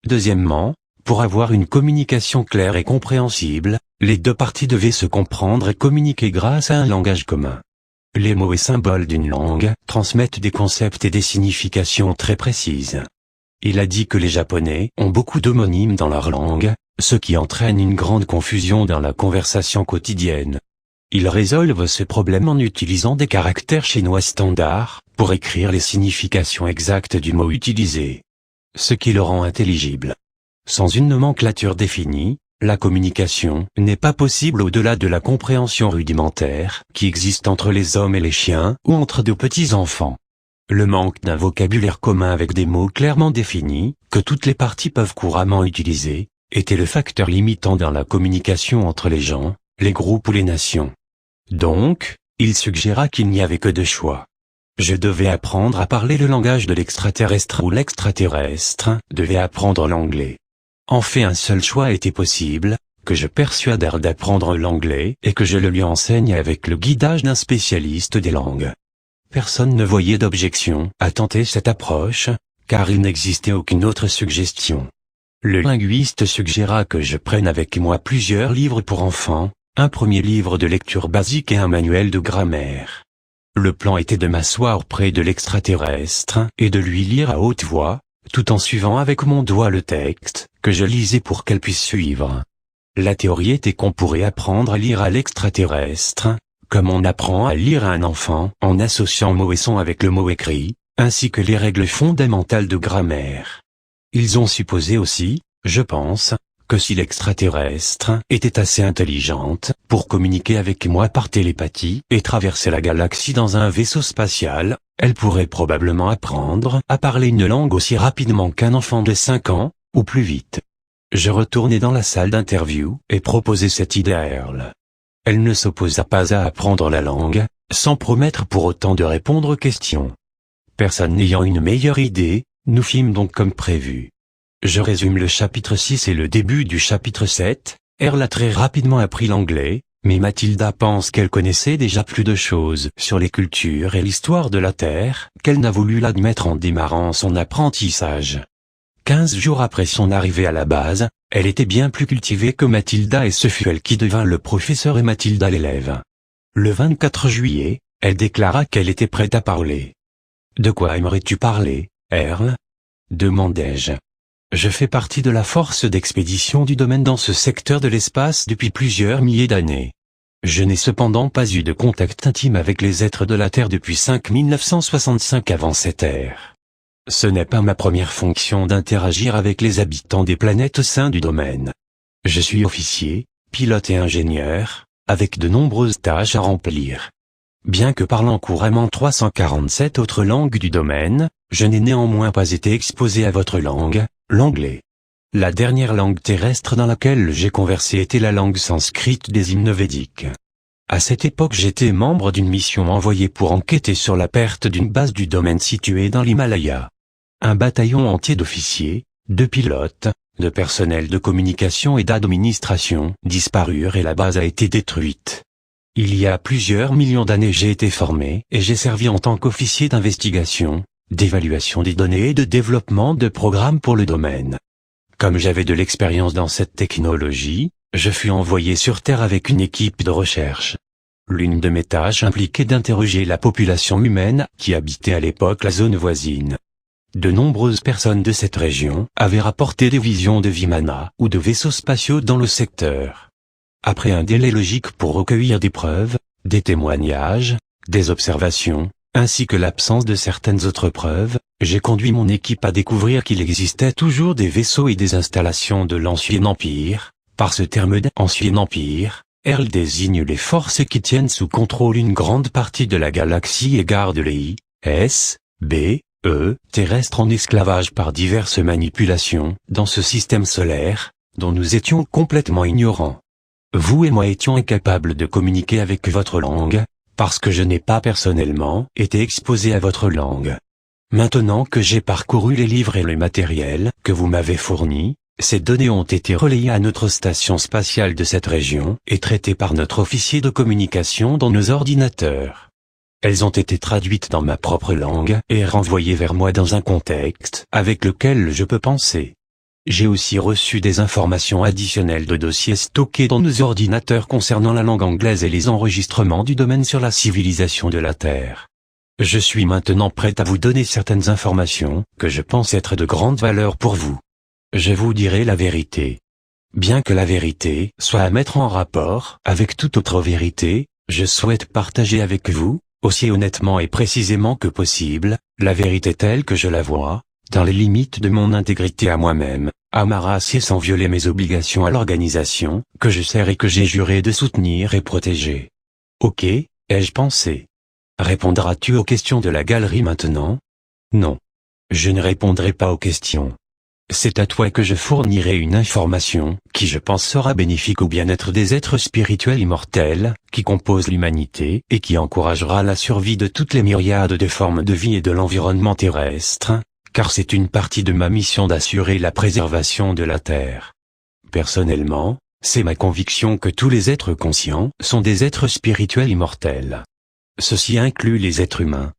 Deuxièmement, pour avoir une communication claire et compréhensible, les deux parties devaient se comprendre et communiquer grâce à un langage commun. Les mots et symboles d'une langue transmettent des concepts et des significations très précises. Il a dit que les Japonais ont beaucoup d'homonymes dans leur langue, ce qui entraîne une grande confusion dans la conversation quotidienne. Ils résolvent ce problème en utilisant des caractères chinois standards, pour écrire les significations exactes du mot utilisé. Ce qui le rend intelligible. Sans une nomenclature définie, la communication n'est pas possible au-delà de la compréhension rudimentaire qui existe entre les hommes et les chiens ou entre de petits enfants. Le manque d'un vocabulaire commun avec des mots clairement définis, que toutes les parties peuvent couramment utiliser, était le facteur limitant dans la communication entre les gens, les groupes ou les nations. Donc, il suggéra qu'il n'y avait que deux choix. Je devais apprendre à parler le langage de l'extraterrestre ou l'extraterrestre devait apprendre l'anglais. En fait, un seul choix était possible, que je persuadère d'apprendre l'anglais et que je le lui enseigne avec le guidage d'un spécialiste des langues. Personne ne voyait d'objection à tenter cette approche, car il n'existait aucune autre suggestion. Le linguiste suggéra que je prenne avec moi plusieurs livres pour enfants, un premier livre de lecture basique et un manuel de grammaire. Le plan était de m'asseoir près de l'extraterrestre et de lui lire à haute voix, tout en suivant avec mon doigt le texte que je lisais pour qu'elle puisse suivre. La théorie était qu'on pourrait apprendre à lire à l'extraterrestre, comme on apprend à lire à un enfant en associant mot et son avec le mot écrit, ainsi que les règles fondamentales de grammaire. Ils ont supposé aussi, je pense, que si l'extraterrestre était assez intelligente pour communiquer avec moi par télépathie et traverser la galaxie dans un vaisseau spatial, elle pourrait probablement apprendre à parler une langue aussi rapidement qu'un enfant de 5 ans, ou plus vite. Je retournai dans la salle d'interview et proposai cette idée à Earl. Elle ne s'opposa pas à apprendre la langue, sans promettre pour autant de répondre aux questions. Personne n'ayant une meilleure idée, nous fîmes donc comme prévu. Je résume le chapitre 6 et le début du chapitre 7. Earl a très rapidement appris l'anglais, mais Mathilda pense qu'elle connaissait déjà plus de choses sur les cultures et l'histoire de la Terre qu'elle n'a voulu l'admettre en démarrant son apprentissage. 15 jours après son arrivée à la base, elle était bien plus cultivée que Mathilda et ce fut elle qui devint le professeur et Mathilda l'élève. Le 24 juillet, elle déclara qu'elle était prête à parler. « De quoi aimerais-tu parler, Earl ?» demandai-je. Je fais partie de la force d'expédition du domaine dans ce secteur de l'espace depuis plusieurs milliers d'années. Je n'ai cependant pas eu de contact intime avec les êtres de la Terre depuis 5965 avant cette ère. Ce n'est pas ma première fonction d'interagir avec les habitants des planètes au sein du domaine. Je suis officier, pilote et ingénieur, avec de nombreuses tâches à remplir. Bien que parlant couramment 347 autres langues du domaine, je n'ai néanmoins pas été exposé à votre langue, l'anglais. La dernière langue terrestre dans laquelle j'ai conversé était la langue sanscrite des hymnes védiques. À cette époque j'étais membre d'une mission envoyée pour enquêter sur la perte d'une base du domaine située dans l'Himalaya. Un bataillon entier d'officiers, de pilotes, de personnel de communication et d'administration disparurent et la base a été détruite. Il y a plusieurs millions d'années j'ai été formé et j'ai servi en tant qu'officier d'investigation, d'évaluation des données et de développement de programmes pour le domaine. Comme j'avais de l'expérience dans cette technologie, je fus envoyé sur Terre avec une équipe de recherche. L'une de mes tâches impliquait d'interroger la population humaine qui habitait à l'époque la zone voisine. De nombreuses personnes de cette région avaient rapporté des visions de Vimana ou de vaisseaux spatiaux dans le secteur. Après un délai logique pour recueillir des preuves, des témoignages, des observations, ainsi que l'absence de certaines autres preuves, j'ai conduit mon équipe à découvrir qu'il existait toujours des vaisseaux et des installations de l'Ancien Empire. Par ce terme d'Ancien Empire, Earl désigne les forces qui tiennent sous contrôle une grande partie de la galaxie et gardent les terrestres en esclavage par diverses manipulations dans ce système solaire, dont nous étions complètement ignorants. Vous et moi étions incapables de communiquer avec votre langue, parce que je n'ai pas personnellement été exposé à votre langue. Maintenant que j'ai parcouru les livres et le matériel que vous m'avez fournis, ces données ont été relayées à notre station spatiale de cette région et traitées par notre officier de communication dans nos ordinateurs. Elles ont été traduites dans ma propre langue et renvoyées vers moi dans un contexte avec lequel je peux penser. J'ai aussi reçu des informations additionnelles de dossiers stockés dans nos ordinateurs concernant la langue anglaise et les enregistrements du domaine sur la civilisation de la Terre. Je suis maintenant prêt à vous donner certaines informations que je pense être de grande valeur pour vous. Je vous dirai la vérité. Bien que la vérité soit à mettre en rapport avec toute autre vérité, je souhaite partager avec vous, aussi honnêtement et précisément que possible, la vérité telle que je la vois, dans les limites de mon intégrité à moi-même, à ma race et sans violer mes obligations à l'organisation, que je sers et que j'ai juré de soutenir et protéger. Ok, ai-je pensé. Répondras-tu aux questions de la galerie maintenant? Non. Je ne répondrai pas aux questions. C'est à toi que je fournirai une information, qui je pense sera bénéfique au bien-être des êtres spirituels immortels, qui composent l'humanité, et qui encouragera la survie de toutes les myriades de formes de vie et de l'environnement terrestre, car c'est une partie de ma mission d'assurer la préservation de la Terre. Personnellement, c'est ma conviction que tous les êtres conscients sont des êtres spirituels immortels. Ceci inclut les êtres humains.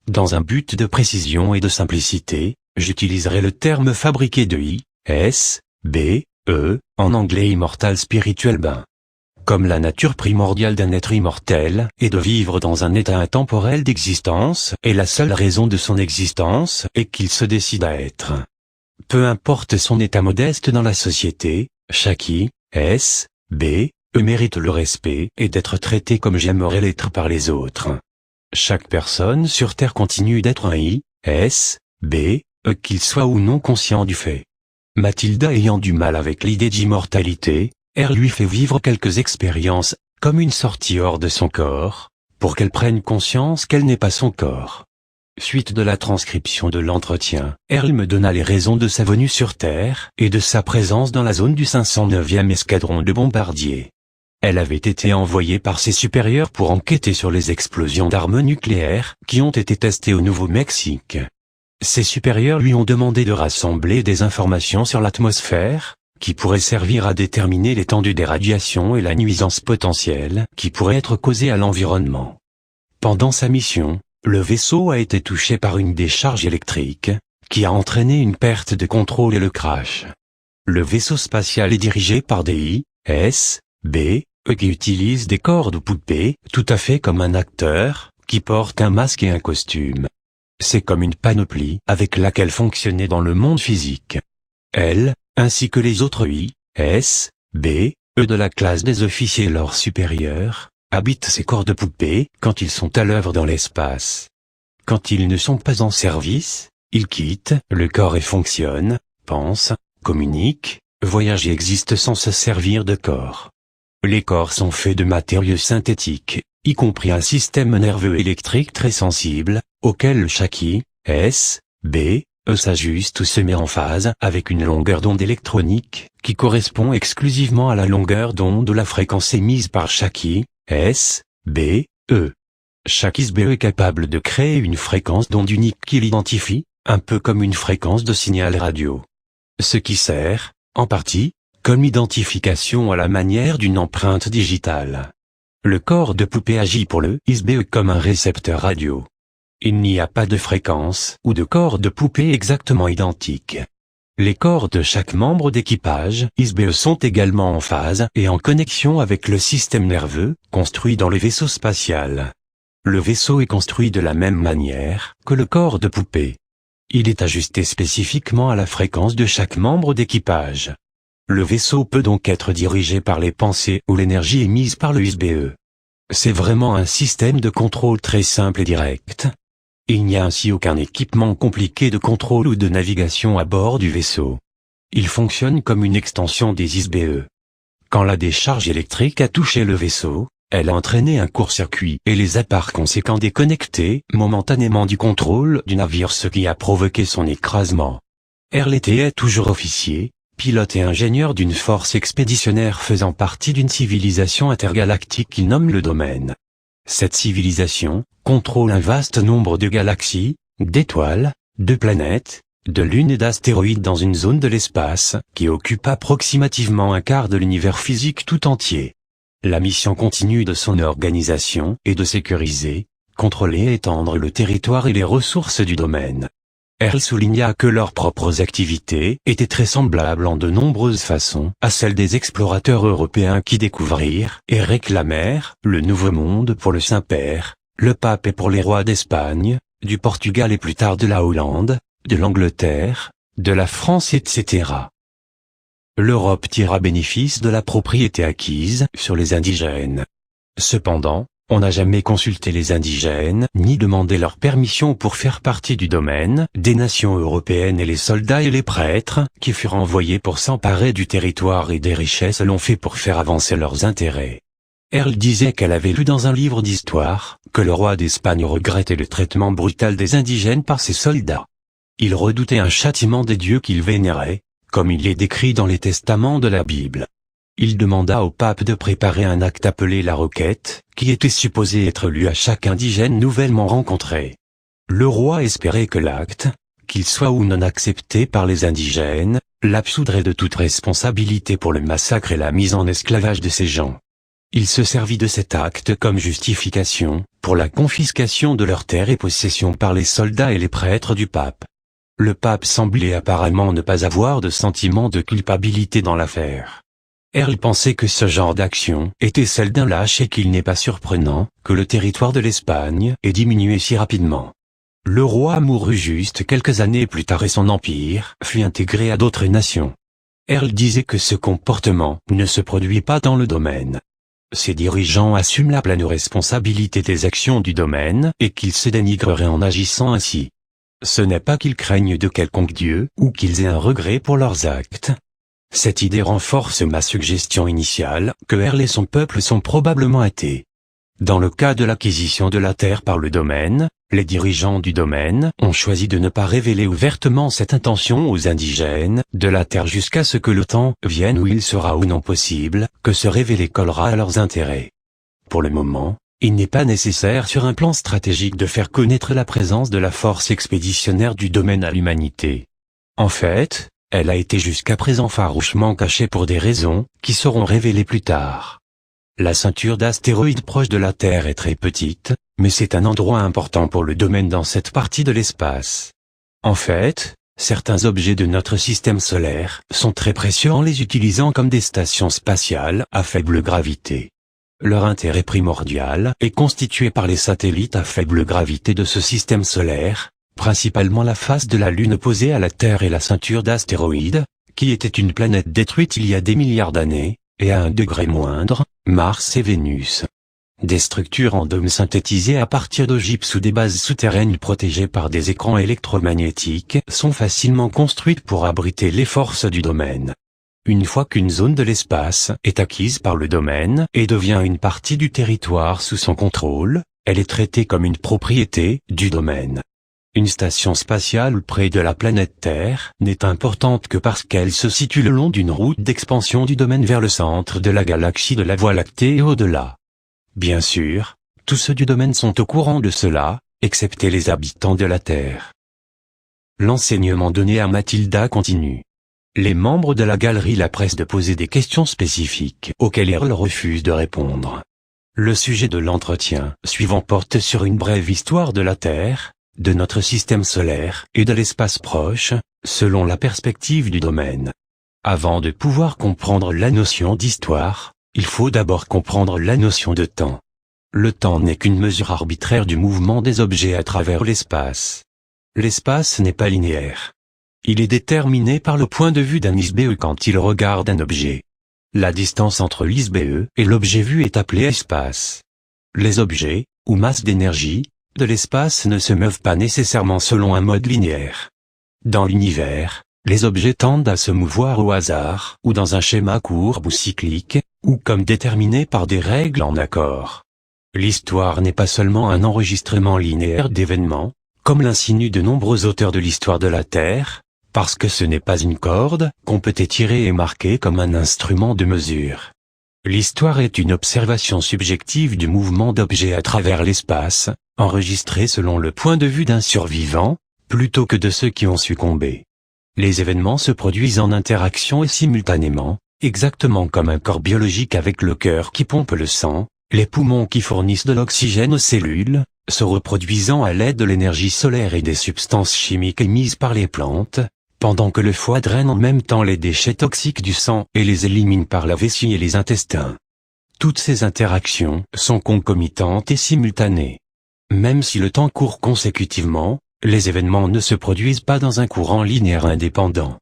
Dans un but de précision et de simplicité, j'utiliserai le terme fabriqué de en anglais Immortal Spiritual Being. comme la nature primordiale d'un être immortel, et de vivre dans un état intemporel d'existence, et la seule raison de son existence est qu'il se décide à être. Peu importe son état modeste dans la société, chaque I, B, mérite le respect et d'être traité comme j'aimerais l'être par les autres. Chaque personne sur Terre continue d'être un I, B, qu'il soit ou non conscient du fait. Mathilda ayant du mal avec l'idée d'immortalité, R lui fait vivre quelques expériences, comme une sortie hors de son corps, pour qu'elle prenne conscience qu'elle n'est pas son corps. Suite de la transcription de l'entretien, R me donna les raisons de sa venue sur Terre, et de sa présence dans la zone du 509e escadron de bombardiers. Elle avait été envoyée par ses supérieurs pour enquêter sur les explosions d'armes nucléaires, qui ont été testées au Nouveau-Mexique. Ses supérieurs lui ont demandé de rassembler des informations sur l'atmosphère, qui pourraient servir à déterminer l'étendue des radiations et la nuisance potentielle qui pourrait être causée à l'environnement. Pendant sa mission, le vaisseau a été touché par une décharge électrique, qui a entraîné une perte de contrôle et le crash. Le vaisseau spatial est dirigé par des B, qui utilisent des cordes poupées, tout à fait comme un acteur, qui porte un masque et un costume. C'est comme une panoplie avec laquelle fonctionnait dans le monde physique. Elle, ainsi que les autres B, de la classe des officiers et leurs supérieurs, habitent ces corps de poupées quand ils sont à l'œuvre dans l'espace. Quand ils ne sont pas en service, ils quittent le corps et fonctionnent, pensent, communiquent, voyagent et existent sans se servir de corps. Les corps sont faits de matériaux synthétiques, y compris un système nerveux électrique très sensible, auquel chaque B, s'ajuste ou se met en phase avec une longueur d'onde électronique, qui correspond exclusivement à la longueur d'onde de la fréquence émise par chaque B, Chaque ISBE est capable de créer une fréquence d'onde unique qu'il identifie, un peu comme une fréquence de signal radio. Ce qui sert, en partie, comme identification à la manière d'une empreinte digitale. Le corps de poupée agit pour le ISBE comme un récepteur radio. Il n'y a pas de fréquence ou de corps de poupée exactement identiques. Les corps de chaque membre d'équipage ISBE sont également en phase et en connexion avec le système nerveux, construit dans le vaisseau spatial. Le vaisseau est construit de la même manière que le corps de poupée. Il est ajusté spécifiquement à la fréquence de chaque membre d'équipage. Le vaisseau peut donc être dirigé par les pensées ou l'énergie émise par le ISBE. C'est vraiment un système de contrôle très simple et direct. Il n'y a ainsi aucun équipement compliqué de contrôle ou de navigation à bord du vaisseau. Il fonctionne comme une extension des ISBE. Quand la décharge électrique a touché le vaisseau, elle a entraîné un court-circuit et les a par conséquent déconnectés momentanément du contrôle du navire, ce qui a provoqué son écrasement. RLT est toujours officier, pilote et ingénieur d'une force expéditionnaire faisant partie d'une civilisation intergalactique qu'il nomme le Domaine. Cette civilisation contrôle un vaste nombre de galaxies, d'étoiles, de planètes, de lunes et d'astéroïdes dans une zone de l'espace qui occupe approximativement un quart de l'univers physique tout entier. La mission continue de son organisation est de sécuriser, contrôler et étendre le territoire et les ressources du domaine. Elle souligna que leurs propres activités étaient très semblables en de nombreuses façons à celles des explorateurs européens qui découvrirent et réclamèrent le Nouveau Monde pour le Saint-Père, le Pape et pour les rois d'Espagne, du Portugal et plus tard de la Hollande, de l'Angleterre, de la France etc. L'Europe tira bénéfice de la propriété acquise sur les indigènes. Cependant, on n'a jamais consulté les indigènes ni demandé leur permission pour faire partie du domaine des nations européennes, et les soldats et les prêtres qui furent envoyés pour s'emparer du territoire et des richesses l'ont fait pour faire avancer leurs intérêts. Elle disait qu'elle avait lu dans un livre d'histoire que le roi d'Espagne regrettait le traitement brutal des indigènes par ses soldats. Il redoutait un châtiment des dieux qu'il vénérait, comme il est décrit dans les testaments de la Bible. Il demanda au pape de préparer un acte appelé la requête, qui était supposé être lu à chaque indigène nouvellement rencontré. Le roi espérait que l'acte, qu'il soit ou non accepté par les indigènes, l'absoudrait de toute responsabilité pour le massacre et la mise en esclavage de ces gens. Il se servit de cet acte comme justification pour la confiscation de leurs terres et possessions par les soldats et les prêtres du pape. Le pape semblait apparemment ne pas avoir de sentiment de culpabilité dans l'affaire. Earl pensait que ce genre d'action était celle d'un lâche et qu'il n'est pas surprenant que le territoire de l'Espagne ait diminué si rapidement. Le roi mourut juste quelques années plus tard et son empire fut intégré à d'autres nations. Earl disait que ce comportement ne se produit pas dans le domaine. Ses dirigeants assument la pleine responsabilité des actions du domaine et qu'ils se dénigreraient en agissant ainsi. Ce n'est pas qu'ils craignent de quelconque dieu ou qu'ils aient un regret pour leurs actes. Cette idée renforce ma suggestion initiale que Earl et son peuple sont probablement athées. Dans le cas de l'acquisition de la terre par le domaine, les dirigeants du domaine ont choisi de ne pas révéler ouvertement cette intention aux indigènes de la terre jusqu'à ce que le temps vienne où il sera ou non possible que ce révéler collera à leurs intérêts. Pour le moment, il n'est pas nécessaire sur un plan stratégique de faire connaître la présence de la force expéditionnaire du domaine à l'humanité. En fait, elle a été jusqu'à présent farouchement cachée pour des raisons qui seront révélées plus tard. La ceinture d'astéroïdes proche de la Terre est très petite, mais c'est un endroit important pour le domaine dans cette partie de l'espace. En fait, certains objets de notre système solaire sont très précieux en les utilisant comme des stations spatiales à faible gravité. Leur intérêt primordial est constitué par les satellites à faible gravité de ce système solaire, principalement la face de la Lune opposée à la Terre et la ceinture d'astéroïdes, qui était une planète détruite il y a des milliards d'années, et à un degré moindre, Mars et Vénus. Des structures en dôme synthétisées à partir de gypse ou des bases souterraines protégées par des écrans électromagnétiques sont facilement construites pour abriter les forces du domaine. Une fois qu'une zone de l'espace est acquise par le domaine et devient une partie du territoire sous son contrôle, elle est traitée comme une propriété du domaine. Une station spatiale près de la planète Terre n'est importante que parce qu'elle se situe le long d'une route d'expansion du domaine vers le centre de la galaxie de la Voie lactée et au-delà. Bien sûr, tous ceux du domaine sont au courant de cela, excepté les habitants de la Terre. L'enseignement donné à Mathilda continue. Les membres de la galerie la pressent de poser des questions spécifiques auxquelles Earl refuse de répondre. Le sujet de l'entretien suivant porte sur une brève histoire de la Terre, de notre système solaire et de l'espace proche, selon la perspective du domaine. Avant de pouvoir comprendre la notion d'histoire, il faut d'abord comprendre la notion de temps. Le temps n'est qu'une mesure arbitraire du mouvement des objets à travers l'espace. L'espace n'est pas linéaire. Il est déterminé par le point de vue d'un ISBE quand il regarde un objet. La distance entre l'ISBE et l'objet vu est appelée espace. Les objets, ou masses d'énergie, de l'espace ne se meuvent pas nécessairement selon un mode linéaire. Dans l'univers, les objets tendent à se mouvoir au hasard ou dans un schéma courbe ou cyclique, ou comme déterminé par des règles en accord. L'histoire n'est pas seulement un enregistrement linéaire d'événements, comme l'insinuent de nombreux auteurs de l'histoire de la Terre, parce que ce n'est pas une corde qu'on peut étirer et marquer comme un instrument de mesure. L'histoire est une observation subjective du mouvement d'objets à travers l'espace, enregistrée selon le point de vue d'un survivant, plutôt que de ceux qui ont succombé. Les événements se produisent en interaction et simultanément, exactement comme un corps biologique avec le cœur qui pompe le sang, les poumons qui fournissent de l'oxygène aux cellules, se reproduisant à l'aide de l'énergie solaire et des substances chimiques émises par les plantes, pendant que le foie draine en même temps les déchets toxiques du sang et les élimine par la vessie et les intestins. Toutes ces interactions sont concomitantes et simultanées. Même si le temps court consécutivement, les événements ne se produisent pas dans un courant linéaire indépendant.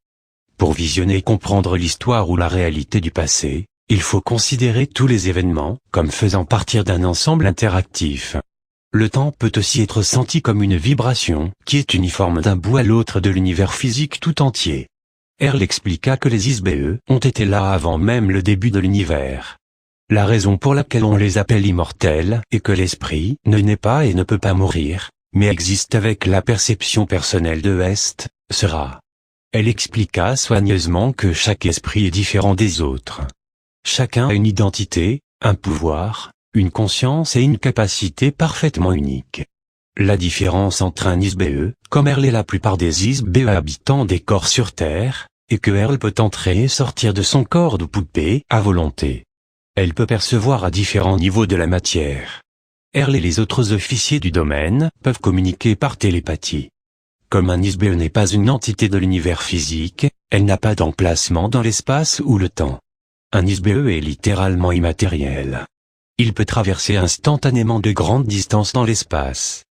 Pour visionner et comprendre l'histoire ou la réalité du passé, il faut considérer tous les événements comme faisant partie d'un ensemble interactif. Le temps peut aussi être senti comme une vibration qui est uniforme d'un bout à l'autre de l'univers physique tout entier. Earl expliqua que les ISBE ont été là avant même le début de l'univers. La raison pour laquelle on les appelle immortels est que l'esprit ne naît pas et ne peut pas mourir, mais existe avec la perception personnelle de Est, sera. Elle expliqua soigneusement que chaque esprit est différent des autres. Chacun a une identité, un pouvoir, une conscience et une capacité parfaitement uniques. La différence entre un ISBE, comme Earl et la plupart des ISBE habitant des corps sur Terre, est que Earl peut entrer et sortir de son corps de poupée à volonté. Elle peut percevoir à différents niveaux de la matière. Earl et les autres officiers du domaine peuvent communiquer par télépathie. Comme un ISBE n'est pas une entité de l'univers physique, elle n'a pas d'emplacement dans l'espace ou le temps. Un ISBE est littéralement immatériel. Il peut traverser instantanément de grandes distances dans l'espace.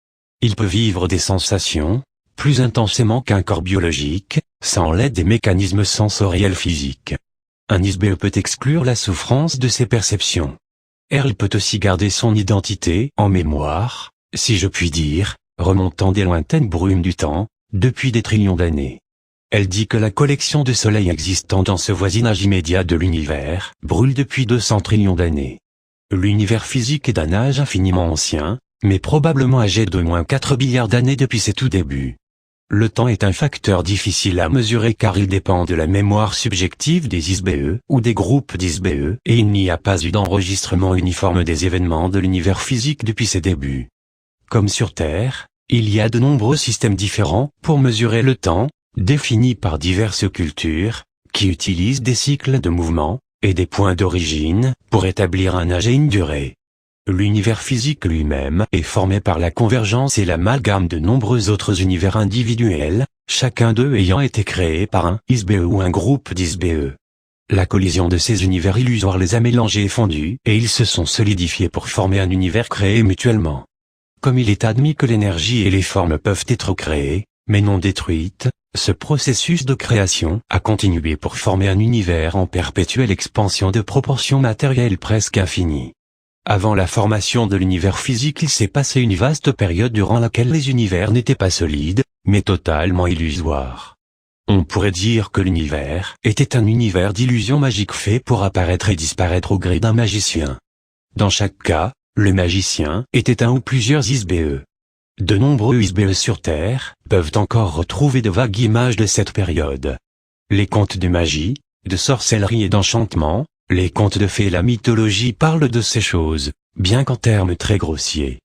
Il peut vivre des sensations, plus intensément qu'un corps biologique, sans l'aide des mécanismes sensoriels physiques. Un ISBE peut exclure la souffrance de ses perceptions. Il peut aussi garder son identité en mémoire, si je puis dire, remontant des lointaines brumes du temps, depuis des trillions d'années. Elle dit que la collection de soleils existant dans ce voisinage immédiat de l'univers brûle depuis 200 trillions d'années. L'univers physique est d'un âge infiniment ancien, mais probablement âgé d'au moins 4 milliards d'années depuis ses tout débuts. Le temps est un facteur difficile à mesurer car il dépend de la mémoire subjective des ISBE ou des groupes d'ISBE et il n'y a pas eu d'enregistrement uniforme des événements de l'univers physique depuis ses débuts. Comme sur Terre, il y a de nombreux systèmes différents pour mesurer le temps, définis par diverses cultures, qui utilisent des cycles de mouvement et des points d'origine pour établir un âge et une durée. L'univers physique lui-même est formé par la convergence et l'amalgame de nombreux autres univers individuels, chacun d'eux ayant été créé par un ISBE ou un groupe d'ISBE. La collision de ces univers illusoires les a mélangés et fondus, et ils se sont solidifiés pour former un univers créé mutuellement. Comme il est admis que l'énergie et les formes peuvent être créées, mais non détruites, ce processus de création a continué pour former un univers en perpétuelle expansion de proportions matérielles presque infinies. Avant la formation de l'univers physique, il s'est passé une vaste période durant laquelle les univers n'étaient pas solides, mais totalement illusoires. On pourrait dire que l'univers était un univers d'illusions magiques fait pour apparaître et disparaître au gré d'un magicien. Dans chaque cas, le magicien était un ou plusieurs ISBE. De nombreux ISBE sur Terre peuvent encore retrouver de vagues images de cette période. Les contes de magie, de sorcellerie et d'enchantement, les contes de fées et la mythologie parlent de ces choses, bien qu'en termes très grossiers.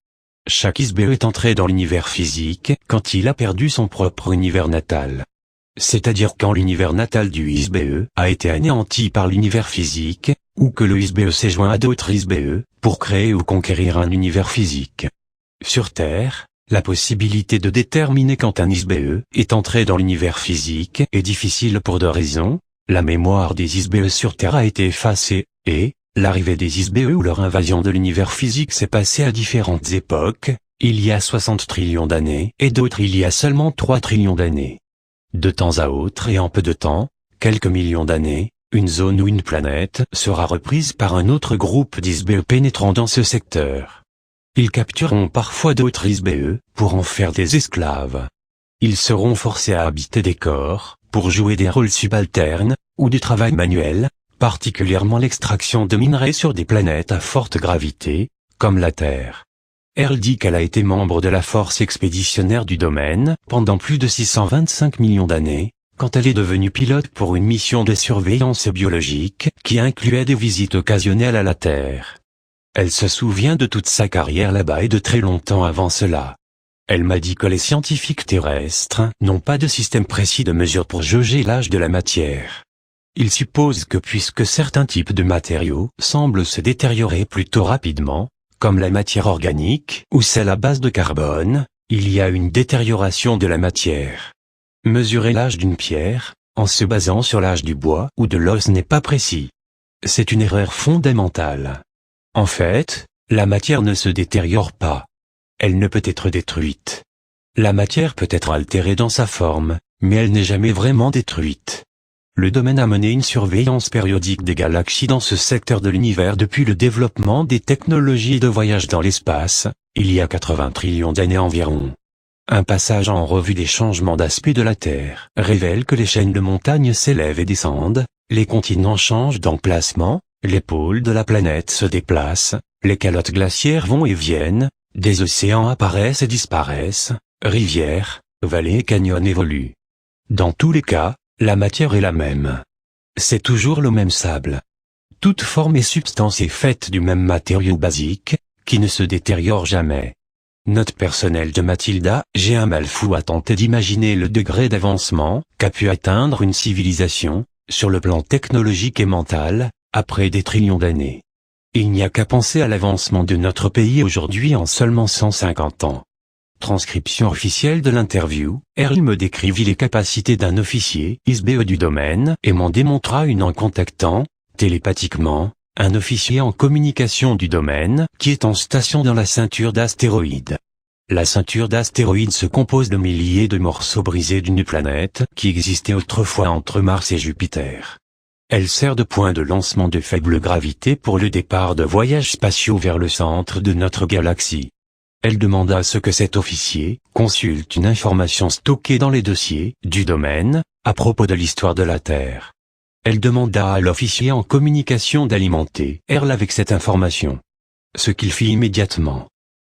Chaque ISBE est entré dans l'univers physique quand il a perdu son propre univers natal. C'est-à-dire quand l'univers natal du ISBE a été anéanti par l'univers physique, ou que le ISBE s'est joint à d'autres ISBE, pour créer ou conquérir un univers physique. Sur Terre, la possibilité de déterminer quand un ISBE est entré dans l'univers physique est difficile pour deux raisons. La mémoire des ISBE sur Terre a été effacée, et l'arrivée des ISBE ou leur invasion de l'univers physique s'est passée à différentes époques, il y a 60 trillions d'années et d'autres il y a seulement 3 trillions d'années. De temps à autre et en peu de temps, quelques millions d'années, une zone ou une planète sera reprise par un autre groupe d'ISBE pénétrant dans ce secteur. Ils captureront parfois d'autres ISBE pour en faire des esclaves. Ils seront forcés à habiter des corps, pour jouer des rôles subalternes, ou du travail manuel, particulièrement l'extraction de minerais sur des planètes à forte gravité, comme la Terre. Elle dit qu'elle a été membre de la force expéditionnaire du domaine pendant plus de 625 millions d'années, quand elle est devenue pilote pour une mission de surveillance biologique qui incluait des visites occasionnelles à la Terre. Elle se souvient de toute sa carrière là-bas et de très longtemps avant cela. Elle m'a dit que les scientifiques terrestres n'ont pas de système précis de mesure pour jauger l'âge de la matière. Ils supposent que puisque certains types de matériaux semblent se détériorer plutôt rapidement, comme la matière organique ou celle à base de carbone, il y a une détérioration de la matière. Mesurer l'âge d'une pierre, en se basant sur l'âge du bois ou de l'os n'est pas précis. C'est une erreur fondamentale. En fait, la matière ne se détériore pas. Elle ne peut être détruite. La matière peut être altérée dans sa forme, mais elle n'est jamais vraiment détruite. Le domaine a mené une surveillance périodique des galaxies dans ce secteur de l'univers depuis le développement des technologies de voyage dans l'espace, il y a 80 trillions d'années environ. Un passage en revue des changements d'aspect de la Terre révèle que les chaînes de montagnes s'élèvent et descendent, les continents changent d'emplacement, les pôles de la planète se déplacent, les calottes glaciaires vont et viennent, des océans apparaissent et disparaissent, rivières, vallées et canyons évoluent. Dans tous les cas, la matière est la même. C'est toujours le même sable. Toute forme et substance est faite du même matériau basique, qui ne se détériore jamais. Note personnelle de Mathilda, j'ai un mal fou à tenter d'imaginer le degré d'avancement qu'a pu atteindre une civilisation, sur le plan technologique et mental, après des trillions d'années. Il n'y a qu'à penser à l'avancement de notre pays aujourd'hui en seulement 150 ans. Transcription officielle de l'interview, elle me décrivit les capacités d'un officier ISBE du domaine et m'en démontra une en contactant télépathiquement, un officier en communication du domaine qui est en station dans la ceinture d'astéroïdes. La ceinture d'astéroïdes se compose de milliers de morceaux brisés d'une planète qui existait autrefois entre Mars et Jupiter. Elle sert de point de lancement de faible gravité pour le départ de voyages spatiaux vers le centre de notre galaxie. Elle demanda à ce que cet officier consulte une information stockée dans les dossiers du domaine à propos de l'histoire de la Terre. Elle demanda à l'officier en communication d'alimenter Earl avec cette information. Ce qu'il fit immédiatement.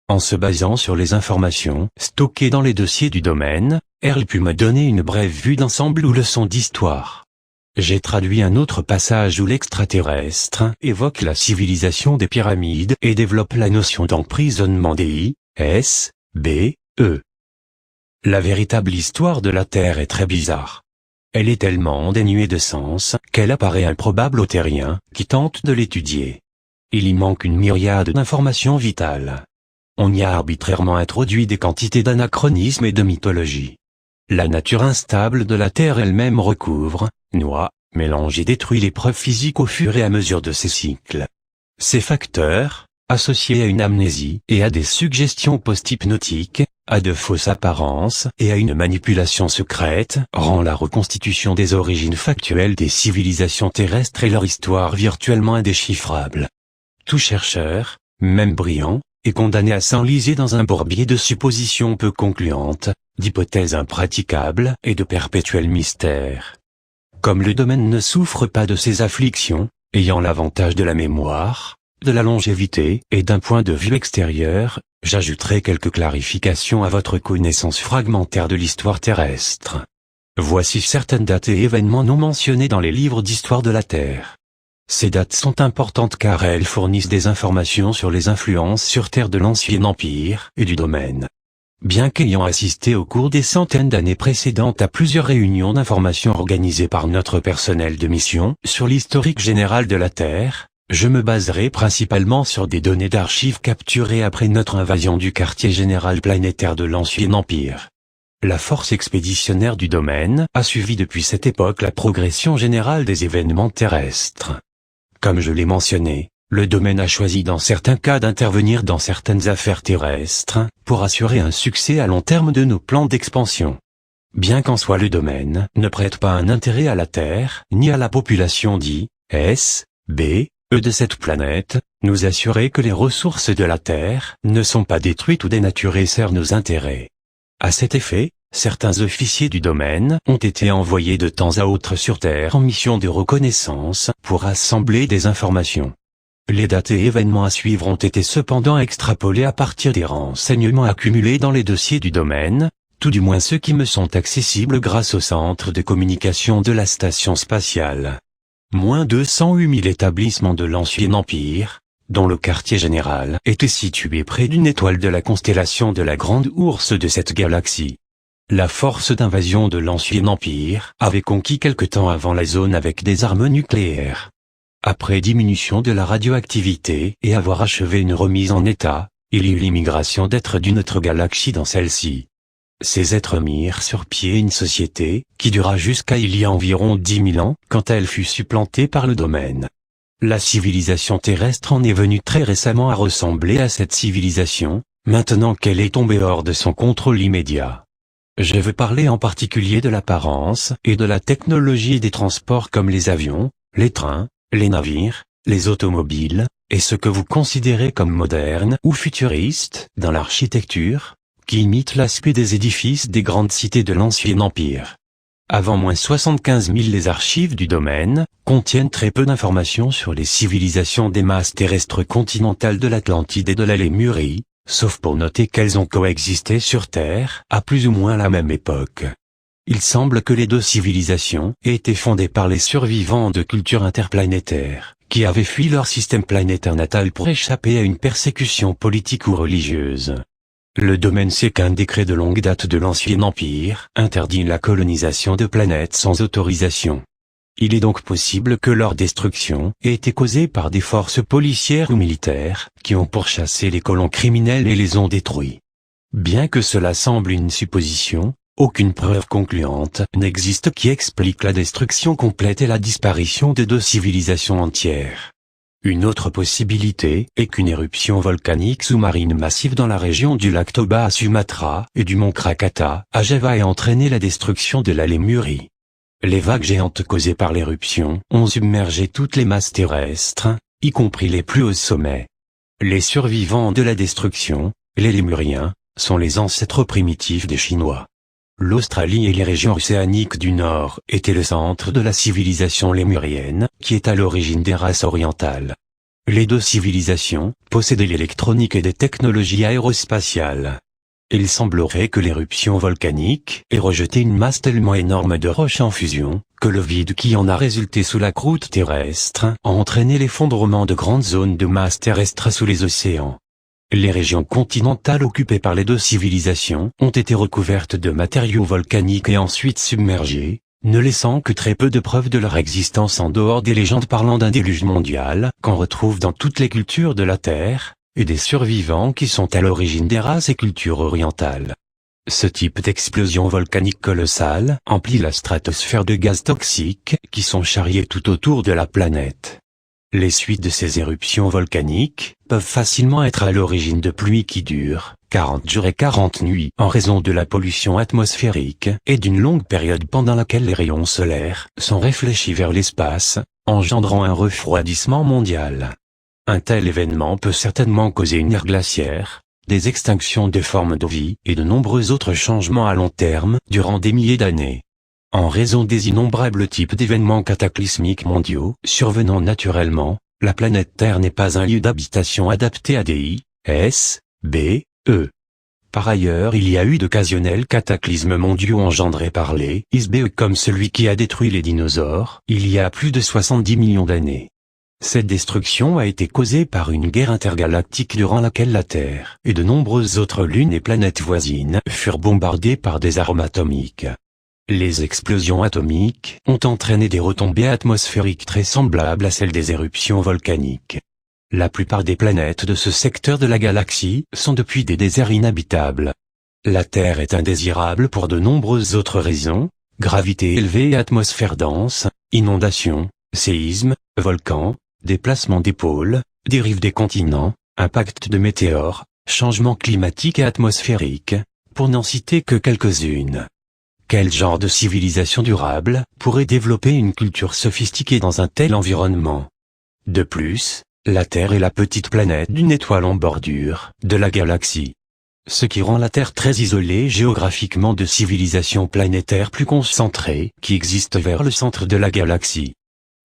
En se basant sur les informations stockées dans les dossiers du domaine, Earl put me donner une brève vue d'ensemble ou leçon d'histoire. J'ai traduit un autre passage où l'extraterrestre évoque la civilisation des pyramides et développe la notion d'emprisonnement des I.S.B.E. La véritable histoire de la Terre est très bizarre. Elle est tellement dénuée de sens qu'elle apparaît improbable aux terriens qui tentent de l'étudier. Il y manque une myriade d'informations vitales. On y a arbitrairement introduit des quantités d'anachronismes et de mythologie. La nature instable de la Terre elle-même recouvre, noie, mélange et détruit les preuves physiques au fur et à mesure de ses cycles. Ces facteurs, associés à une amnésie et à des suggestions post-hypnotiques, à de fausses apparences et à une manipulation secrète, rend la reconstitution des origines factuelles des civilisations terrestres et leur histoire virtuellement indéchiffrable. Tout chercheur, même brillant, est condamné à s'enliser dans un bourbier de suppositions peu concluantes, d'hypothèses impraticables et de perpétuels mystères. Comme le domaine ne souffre pas de ces afflictions, ayant l'avantage de la mémoire, de la longévité et d'un point de vue extérieur, j'ajouterai quelques clarifications à votre connaissance fragmentaire de l'histoire terrestre. Voici certaines dates et événements non mentionnés dans les livres d'histoire de la Terre. Ces dates sont importantes car elles fournissent des informations sur les influences sur Terre de l'Ancien Empire et du domaine. Bien qu'ayant assisté au cours des centaines d'années précédentes à plusieurs réunions d'information organisées par notre personnel de mission sur l'historique général de la Terre, je me baserai principalement sur des données d'archives capturées après notre invasion du quartier général planétaire de l'Ancien Empire. La force expéditionnaire du domaine a suivi depuis cette époque la progression générale des événements terrestres. Comme je l'ai mentionné, le domaine a choisi dans certains cas d'intervenir dans certaines affaires terrestres, pour assurer un succès à long terme de nos plans d'expansion. Bien qu'en soi le domaine ne prête pas un intérêt à la Terre, ni à la population d'I.S.B.E. de cette planète, nous assurer que les ressources de la Terre ne sont pas détruites ou dénaturées sert nos intérêts. À cet effet, certains officiers du domaine ont été envoyés de temps à autre sur Terre en mission de reconnaissance pour assembler des informations. Les dates et événements à suivre ont été cependant extrapolés à partir des renseignements accumulés dans les dossiers du domaine, tout du moins ceux qui me sont accessibles grâce au centre de communication de la station spatiale. Moins de 108 000 établissements de l'Ancien Empire, dont le quartier général était situé près d'une étoile de la constellation de la Grande Ourse de cette galaxie. La force d'invasion de l'Ancien Empire avait conquis quelque temps avant la zone avec des armes nucléaires. Après diminution de la radioactivité et avoir achevé une remise en état, il y eut l'immigration d'êtres d'une autre galaxie dans celle-ci. Ces êtres mirent sur pied une société qui dura jusqu'à il y a environ 10 000 ans, quand elle fut supplantée par le domaine. La civilisation terrestre en est venue très récemment à ressembler à cette civilisation, maintenant qu'elle est tombée hors de son contrôle immédiat. Je veux parler en particulier de l'apparence et de la technologie des transports comme les avions, les trains, les navires, les automobiles, et ce que vous considérez comme moderne ou futuriste dans l'architecture, qui imite l'aspect des édifices des grandes cités de l'Ancien Empire. Avant 75 000 les archives du domaine contiennent très peu d'informations sur les civilisations des masses terrestres continentales de l'Atlantide et de la Lémurie, sauf pour noter qu'elles ont coexisté sur Terre à plus ou moins la même époque. Il semble que les deux civilisations aient été fondées par les survivants de cultures interplanétaires, qui avaient fui leur système planétaire natal pour échapper à une persécution politique ou religieuse. Le domaine sait qu'un décret de longue date de l'Ancien Empire interdit la colonisation de planètes sans autorisation. Il est donc possible que leur destruction ait été causée par des forces policières ou militaires qui ont pourchassé les colons criminels et les ont détruits. Bien que cela semble une supposition, aucune preuve concluante n'existe qui explique la destruction complète et la disparition de deux civilisations entières. Une autre possibilité est qu'une éruption volcanique sous-marine massive dans la région du lac Toba à Sumatra et du mont Krakatau à Java ait entraîné la destruction de la Lémurie. Les vagues géantes causées par l'éruption ont submergé toutes les masses terrestres, y compris les plus hauts sommets. Les survivants de la destruction, les Lémuriens, sont les ancêtres primitifs des Chinois. L'Australie et les régions océaniques du Nord étaient le centre de la civilisation lémurienne, qui est à l'origine des races orientales. Les deux civilisations possédaient l'électronique et des technologies aérospatiales. Il semblerait que l'éruption volcanique ait rejeté une masse tellement énorme de roches en fusion, que le vide qui en a résulté sous la croûte terrestre a entraîné l'effondrement de grandes zones de masse terrestre sous les océans. Les régions continentales occupées par les deux civilisations ont été recouvertes de matériaux volcaniques et ensuite submergées, ne laissant que très peu de preuves de leur existence en dehors des légendes parlant d'un déluge mondial qu'on retrouve dans toutes les cultures de la Terre, et des survivants qui sont à l'origine des races et cultures orientales. Ce type d'explosion volcanique colossale emplit la stratosphère de gaz toxiques qui sont charriés tout autour de la planète. Les suites de ces éruptions volcaniques peuvent facilement être à l'origine de pluies qui durent 40 jours et 40 nuits en raison de la pollution atmosphérique et d'une longue période pendant laquelle les rayons solaires sont réfléchis vers l'espace, engendrant un refroidissement mondial. Un tel événement peut certainement causer une ère glaciaire, des extinctions de formes de vie et de nombreux autres changements à long terme durant des milliers d'années. En raison des innombrables types d'événements cataclysmiques mondiaux survenant naturellement, la planète Terre n'est pas un lieu d'habitation adapté à des ISBE. Par ailleurs, il y a eu d'occasionnels cataclysmes mondiaux engendrés par les ISBE comme celui qui a détruit les dinosaures il y a plus de 70 millions d'années. Cette destruction a été causée par une guerre intergalactique durant laquelle la Terre et de nombreuses autres lunes et planètes voisines furent bombardées par des armes atomiques. Les explosions atomiques ont entraîné des retombées atmosphériques très semblables à celles des éruptions volcaniques. La plupart des planètes de ce secteur de la galaxie sont depuis des déserts inhabitables. La Terre est indésirable pour de nombreuses autres raisons: gravité élevée et atmosphère dense, inondations, séismes, volcans, déplacement des pôles, dérive des continents, impact de météores, changements climatiques et atmosphériques, pour n'en citer que quelques-unes. Quel genre de civilisation durable pourrait développer une culture sophistiquée dans un tel environnement? De plus, la Terre est la petite planète d'une étoile en bordure de la galaxie. Ce qui rend la Terre très isolée géographiquement de civilisations planétaires plus concentrées qui existent vers le centre de la galaxie.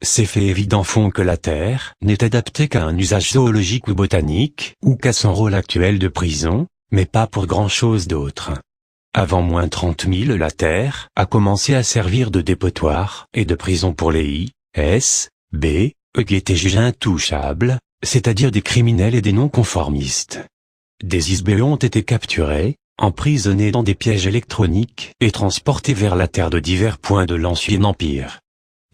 Ces faits évidents font que la Terre n'est adaptée qu'à un usage zoologique ou botanique, ou qu'à son rôle actuel de prison, mais pas pour grand-chose d'autre. Avant moins 30 000, la Terre a commencé à servir de dépotoir et de prison pour les ISBE qui étaient jugés intouchables, c'est-à-dire des criminels et des non-conformistes. Des ISBE ont été capturés, emprisonnés dans des pièges électroniques et transportés vers la Terre de divers points de l'Ancien Empire.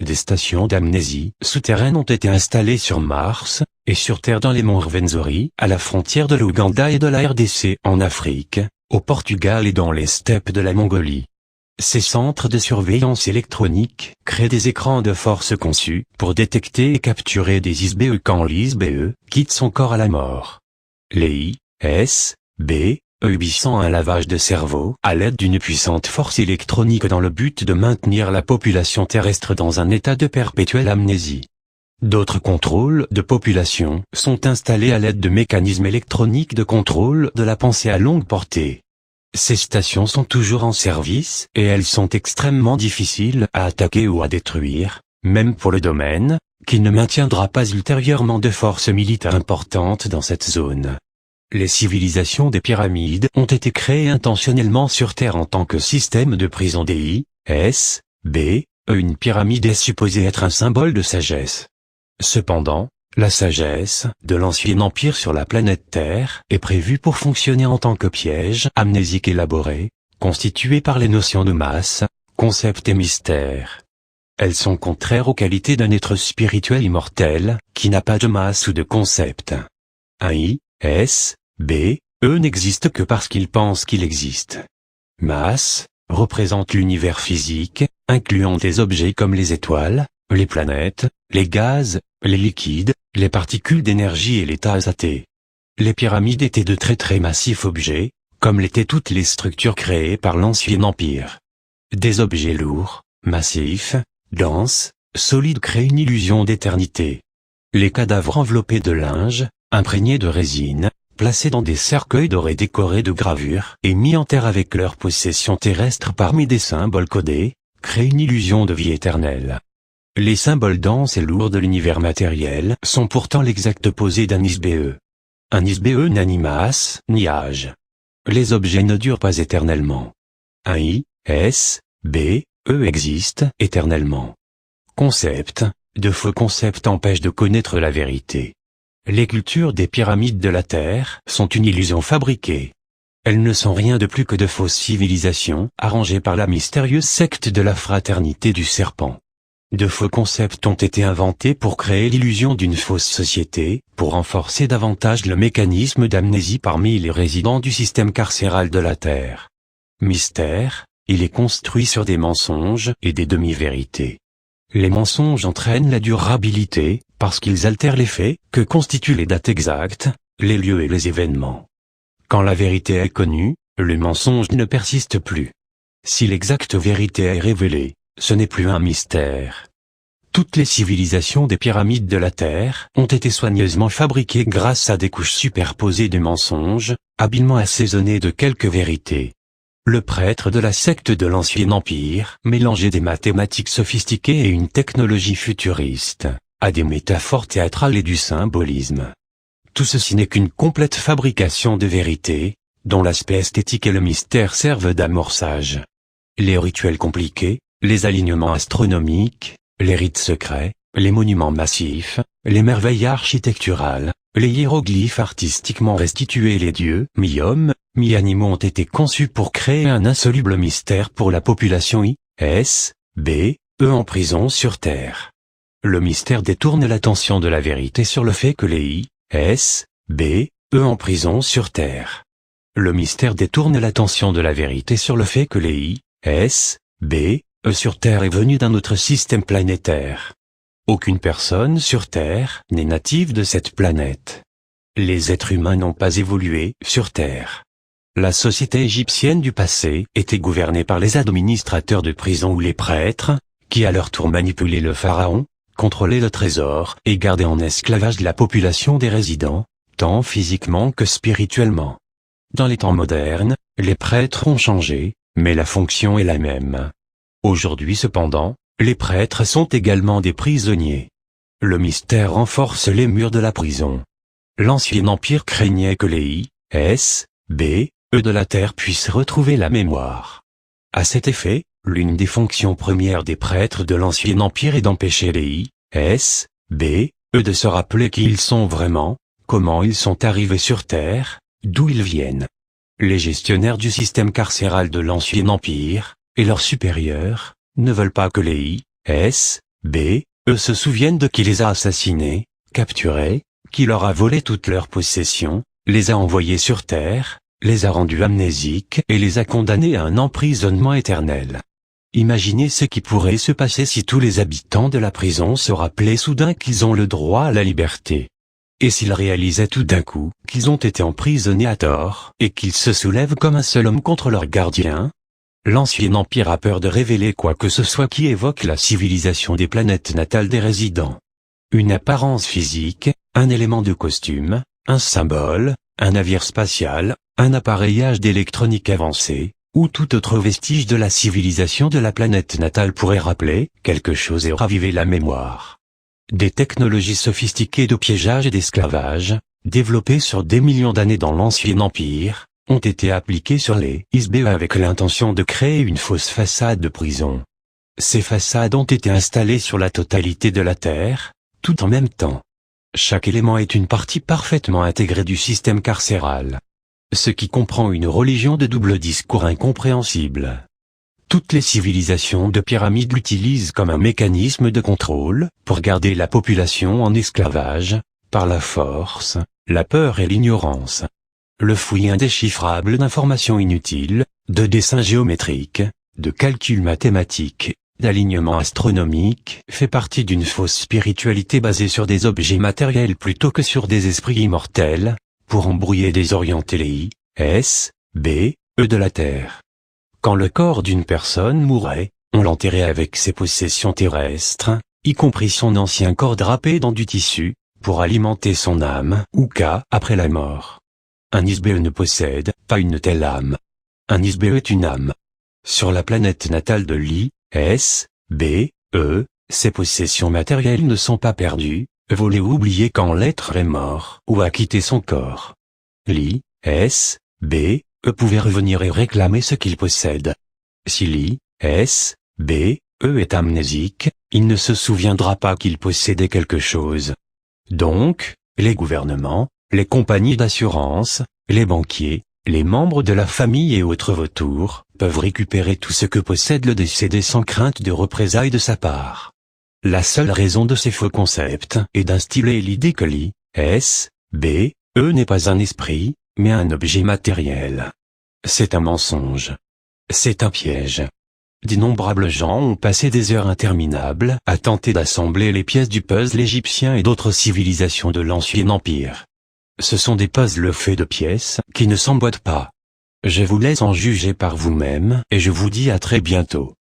Des stations d'amnésie souterraines ont été installées sur Mars et sur Terre dans les monts Rwenzori, à la frontière de l'Ouganda et de la RDC en Afrique, au Portugal et dans les steppes de la Mongolie. Ces centres de surveillance électronique créent des écrans de force conçus pour détecter et capturer des ISBE quand l'ISBE quitte son corps à la mort. Les ISBE subissant un lavage de cerveau à l'aide d'une puissante force électronique dans le but de maintenir la population terrestre dans un état de perpétuelle amnésie. D'autres contrôles de population sont installés à l'aide de mécanismes électroniques de contrôle de la pensée à longue portée. Ces stations sont toujours en service et elles sont extrêmement difficiles à attaquer ou à détruire, même pour le domaine, qui ne maintiendra pas ultérieurement de forces militaires importantes dans cette zone. Les civilisations des pyramides ont été créées intentionnellement sur Terre en tant que système de prison des ISBE. Une pyramide est supposée être un symbole de sagesse. Cependant, la sagesse de l'Ancien Empire sur la planète Terre est prévue pour fonctionner en tant que piège amnésique élaboré, constitué par les notions de masse, concept et mystère. Elles sont contraires aux qualités d'un être spirituel immortel, qui n'a pas de masse ou de concept. Un ISBE n'existe que parce qu'il pense qu'il existe. Masse, représente l'univers physique, incluant des objets comme les étoiles, les planètes, les gaz, les liquides, les particules d'énergie et l'état azaté. Les pyramides étaient de très massifs objets, comme l'étaient toutes les structures créées par l'Ancien Empire. Des objets lourds, massifs, denses, solides créent une illusion d'éternité. Les cadavres enveloppés de linge, imprégnés de résine, placés dans des cercueils dorés décorés de gravures et mis en terre avec leurs possessions terrestres parmi des symboles codés, créent une illusion de vie éternelle. Les symboles denses et lourds de l'univers matériel sont pourtant l'exact opposé d'un isbe. Un isbe n'a ni masse, ni âge. Les objets ne durent pas éternellement. Un I, S, B, E existe éternellement. Concept, de faux concepts empêchent de connaître la vérité. Les cultures des pyramides de la Terre sont une illusion fabriquée. Elles ne sont rien de plus que de fausses civilisations arrangées par la mystérieuse secte de la Fraternité du Serpent. De faux concepts ont été inventés pour créer l'illusion d'une fausse société, pour renforcer davantage le mécanisme d'amnésie parmi les résidents du système carcéral de la Terre. Mystère, il est construit sur des mensonges et des demi-vérités. Les mensonges entraînent la durabilité, parce qu'ils altèrent les faits, que constituent les dates exactes, les lieux et les événements. Quand la vérité est connue, le mensonge ne persiste plus. Si l'exacte vérité est révélée, ce n'est plus un mystère. Toutes les civilisations des pyramides de la Terre ont été soigneusement fabriquées grâce à des couches superposées de mensonges, habilement assaisonnées de quelques vérités. Le prêtre de la secte de l'Ancien Empire mélangeait des mathématiques sophistiquées et une technologie futuriste, à des métaphores théâtrales et du symbolisme. Tout ceci n'est qu'une complète fabrication de vérités, dont l'aspect esthétique et le mystère servent d'amorçage. Les rituels compliqués, les alignements astronomiques, les rites secrets, les monuments massifs, les merveilles architecturales, les hiéroglyphes artistiquement restitués, les dieux, mi-hommes, mi-animaux ont été conçus pour créer un insoluble mystère pour la population I, S, B, E en prison sur Terre. Le mystère détourne l'attention de la vérité sur le fait que les I, S, B, E en prison sur Terre. Le mystère détourne l'attention de la vérité sur le fait que les I, S, B, E sur Terre est venu d'un autre système planétaire. Aucune personne sur Terre n'est native de cette planète. Les êtres humains n'ont pas évolué sur Terre. La société égyptienne du passé était gouvernée par les administrateurs de prison ou les prêtres, qui à leur tour manipulaient le pharaon, contrôlaient le trésor et gardaient en esclavage la population des résidents, tant physiquement que spirituellement. Dans les temps modernes, les prêtres ont changé, mais la fonction est la même. Aujourd'hui cependant, les prêtres sont également des prisonniers. Le mystère renforce les murs de la prison. L'Ancien Empire craignait que les I, S, B, E de la Terre puissent retrouver la mémoire. À cet effet, l'une des fonctions premières des prêtres de l'Ancien Empire est d'empêcher les I, S, B, E de se rappeler qui ils sont vraiment, comment ils sont arrivés sur Terre, d'où ils viennent. Les gestionnaires du système carcéral de l'Ancien Empire, et leurs supérieurs, ne veulent pas que les I, S, B, E se souviennent de qui les a assassinés, capturés, qui leur a volé toutes leurs possessions, les a envoyés sur Terre, les a rendus amnésiques et les a condamnés à un emprisonnement éternel. Imaginez ce qui pourrait se passer si tous les habitants de la prison se rappelaient soudain qu'ils ont le droit à la liberté. Et s'ils réalisaient tout d'un coup qu'ils ont été emprisonnés à tort et qu'ils se soulèvent comme un seul homme contre leur gardien. L'Ancien Empire a peur de révéler quoi que ce soit qui évoque la civilisation des planètes natales des résidents. Une apparence physique, un élément de costume, un symbole, un navire spatial, un appareillage d'électronique avancée, ou tout autre vestige de la civilisation de la planète natale pourrait rappeler quelque chose et raviver la mémoire. Des technologies sophistiquées de piégeage et d'esclavage, développées sur des millions d'années dans l'Ancien Empire, ont été appliquées sur les ISBE avec l'intention de créer une fausse façade de prison. Ces façades ont été installées sur la totalité de la Terre, tout en même temps. Chaque élément est une partie parfaitement intégrée du système carcéral. Ce qui comprend une religion de double discours incompréhensible. Toutes les civilisations de pyramides l'utilisent comme un mécanisme de contrôle, pour garder la population en esclavage, par la force, la peur et l'ignorance. Le fouillis indéchiffrable d'informations inutiles, de dessins géométriques, de calcul mathématique, d'alignement astronomique, fait partie d'une fausse spiritualité basée sur des objets matériels plutôt que sur des esprits immortels, pour embrouiller et désorienter les I, S, B, E de la Terre. Quand le corps d'une personne mourait, on l'enterrait avec ses possessions terrestres, y compris son ancien corps drapé dans du tissu, pour alimenter son âme, ou cas après la mort. Un ISBE ne possède pas une telle âme. Un ISBE est une âme. Sur la planète natale de l'I, S, B, E, ses possessions matérielles ne sont pas perdues, volées ou oubliées quand l'être est mort ou a quitté son corps. L'I, S, B, E pouvait revenir et réclamer ce qu'il possède. Si l'I, S, B, E est amnésique, il ne se souviendra pas qu'il possédait quelque chose. Donc, les gouvernements, les compagnies d'assurance, les banquiers, les membres de la famille et autres vautours, peuvent récupérer tout ce que possède le décédé sans crainte de représailles de sa part. La seule raison de ces faux concepts est d'instiller l'idée que l'I, S, B, E n'est pas un esprit, mais un objet matériel. C'est un mensonge. C'est un piège. D'innombrables gens ont passé des heures interminables à tenter d'assembler les pièces du puzzle égyptien et d'autres civilisations de l'Ancien Empire. Ce sont des puzzles faits de pièces qui ne s'emboîtent pas. Je vous laisse en juger par vous-même et je vous dis à très bientôt.